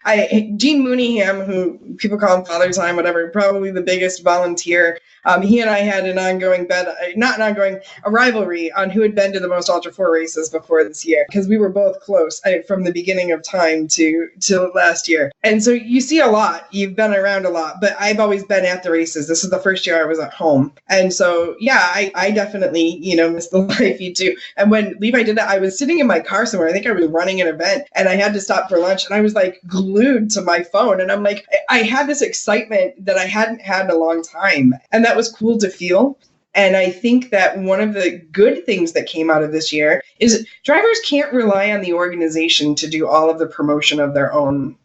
Gene Mooneyham, who people call him Father Time, whatever, probably the biggest volunteer. He and I had an ongoing a rivalry on who had been to the most Ultra 4 races before this year, because we were both close from the beginning of time to last year. And so you see a lot. You've been around a lot, but I've always been at the races. This is the first year I was at home. And so, I definitely, missed the live feed too. And when Levi did that, I was sitting in my car somewhere. I think I was running an event, and I had to stop for lunch, and I was like glued to my phone. And I'm like, I had this excitement that I hadn't had in a long time. And that was cool to feel. And I think that one of the good things that came out of this year is drivers can't rely on the organization to do all of the promotion of their own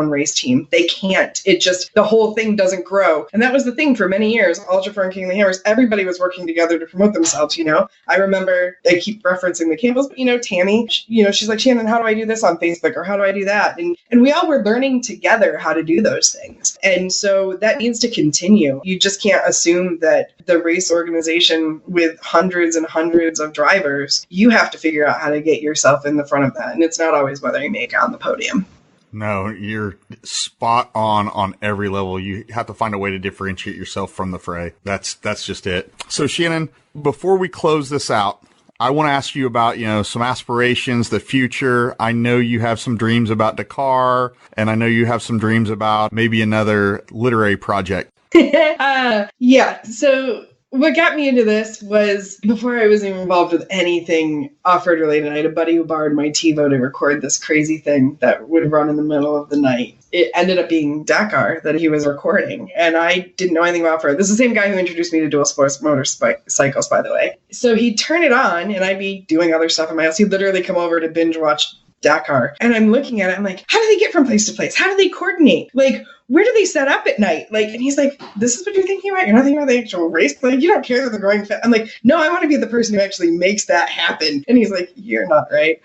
race team. They can't. It just, the whole thing doesn't grow. And that was the thing for many years. Ultra 4 and King of the Hammers, everybody was working together to promote themselves, I remember, I keep referencing the Campbells, but Tammy, she's like, Shannon, how do I do this on Facebook? Or how do I do that? And we all were learning together how to do those things. And so that needs to continue. You just can't assume that the race organization with hundreds and hundreds of drivers, you have to figure out how to get yourself in the front of that. And it's not always whether you make it on the podium. No, you're spot on every level. You have to find a way to differentiate yourself from the fray. That's just it. So Shannon, before we close this out, I want to ask you about, some aspirations, the future. I know you have some dreams about Dakar, and I know you have some dreams about maybe another literary project. Yeah. So what got me into this was before I was even involved with anything off-road related, I had a buddy who borrowed my TiVo to record this crazy thing that would run in the middle of the night. It ended up being Dakar that he was recording, and I didn't know anything about off-road. This is the same guy who introduced me to dual sports motorcycles, by the way. So he'd turn it on, and I'd be doing other stuff in my house. He'd literally come over to binge watch Dakar. And I'm looking at it, I'm like, how do they get from place to place? How do they coordinate? Like, where do they set up at night? Like, and he's like, this is what you're thinking about? You're not thinking about the actual race? Like, you don't care that they're going fast. I'm like, no, I want to be the person who actually makes that happen. And he's like, you're not right.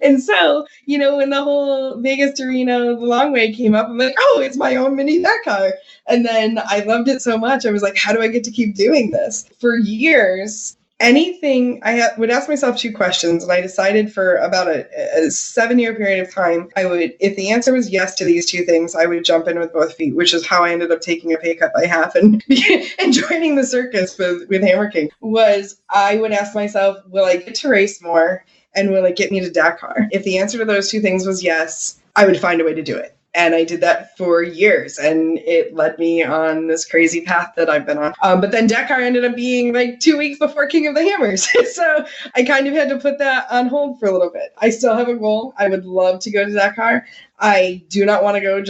and so, when the whole Vegas to Reno, the long way came up, I'm like, oh, it's my own mini Dakar. And then I loved it so much. I was like, how do I get to keep doing this? For years, anything, I would ask myself two questions, and I decided for about a 7-year period of time, I would, if the answer was yes to these two things, I would jump in with both feet, which is how I ended up taking a pay cut by half and joining the circus with Hammer King. Was I would ask myself, will I get to race more, and will it get me to Dakar? If the answer to those two things was yes, I would find a way to do it. And I did that for years, and it led me on this crazy path that I've been on. But then Dakar ended up being like 2 weeks before King of the Hammers. So I kind of had to put that on hold for a little bit. I still have a goal. I would love to go to Dakar. I do not want to go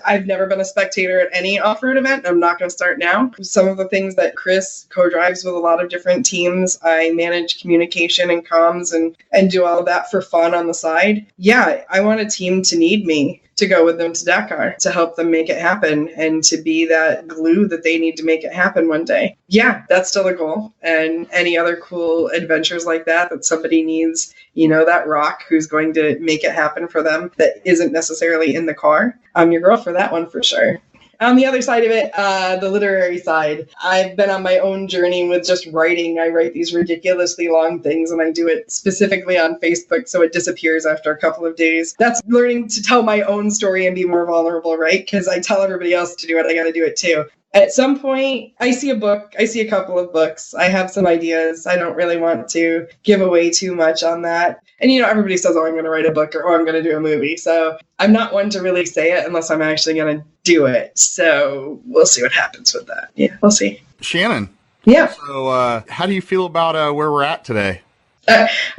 I've never been a spectator at any off-road event. I'm not going to start now. Some of the things that Chris co-drives with a lot of different teams, I manage communication and comms and do all of that for fun on the side. Yeah, I want a team to need me to go with them to Dakar, to help them make it happen, and to be that glue that they need to make it happen one day. Yeah, that's still a goal. And any other cool adventures like that somebody needs, that rock who's going to make it happen for them that isn't necessarily in the car. I'm your girl for that one for sure. On the other side of it, the literary side, I've been on my own journey with just writing. I write these ridiculously long things, and I do it specifically on Facebook, so it disappears after a couple of days. That's learning to tell my own story and be more vulnerable, right? Because I tell everybody else to do it, I got to do it too. At some point, I see a couple of books. I have some ideas. I don't really want to give away too much on that. And, everybody says, oh, I'm going to write a book or I'm going to do a movie. So I'm not one to really say it unless I'm actually going to do it. So we'll see what happens with that. Yeah, we'll see. Shannon. Yeah. So how do you feel about where we're at today?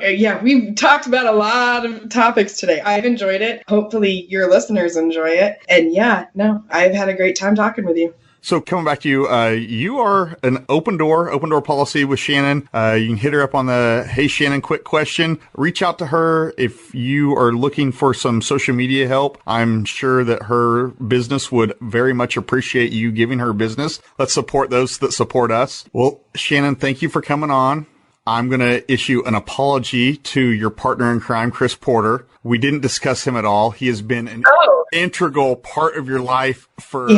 Yeah, we've talked about a lot of topics today. I've enjoyed it. Hopefully your listeners enjoy it. And I've had a great time talking with you. So coming back to you, you are an open door policy with Shannon. You can hit her up on the Hey Shannon Quick Question. Reach out to her if you are looking for some social media help. I'm sure that her business would very much appreciate you giving her business. Let's support those that support us. Well, Shannon, thank you for coming on. I'm going to issue an apology to your partner in crime, Chris Porter. We didn't discuss him at all. He has been an integral part of your life for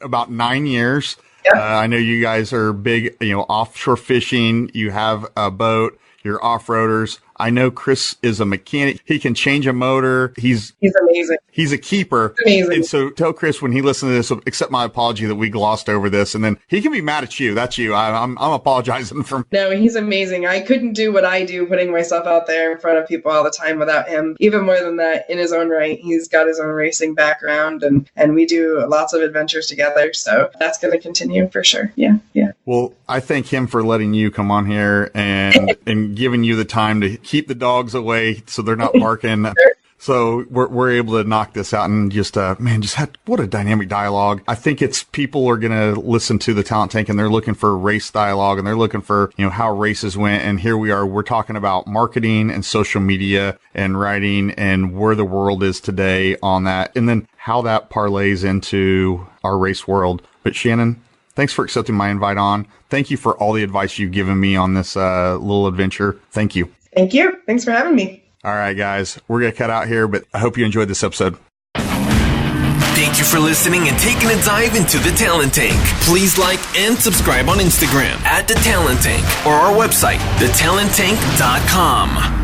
about 9 years. Yep. I know you guys are big, offshore fishing. You have a boat. You're off-roaders. I know Chris is a mechanic. He can change a motor. He's amazing. He's a keeper. Amazing. And so tell Chris when he listens to this, accept my apology that we glossed over this. And then he can be mad at you. That's you. I'm apologizing for. No, he's amazing. I couldn't do what I do, putting myself out there in front of people all the time without him. Even more than that, in his own right, he's got his own racing background and we do lots of adventures together. So that's going to continue for sure. Yeah. Yeah. Well, I thank him for letting you come on here and giving you the time to keep the dogs away so they're not barking. So we're able to knock this out and just what a dynamic dialogue. I think it's people are going to listen to the Talent Tank and they're looking for race dialogue and they're looking for, how races went. And here we are, we're talking about marketing and social media and writing and where the world is today on that. And then how that parlays into our race world. But Shannon, thanks for accepting my invite on. Thank you for all the advice you've given me on this little adventure. Thank you. Thank you. Thanks for having me. All right, guys, we're going to cut out here, but I hope you enjoyed this episode. Thank you for listening and taking a dive into the Talent Tank. Please like and subscribe on Instagram @The Talent Tank or our website, thetalenttank.com.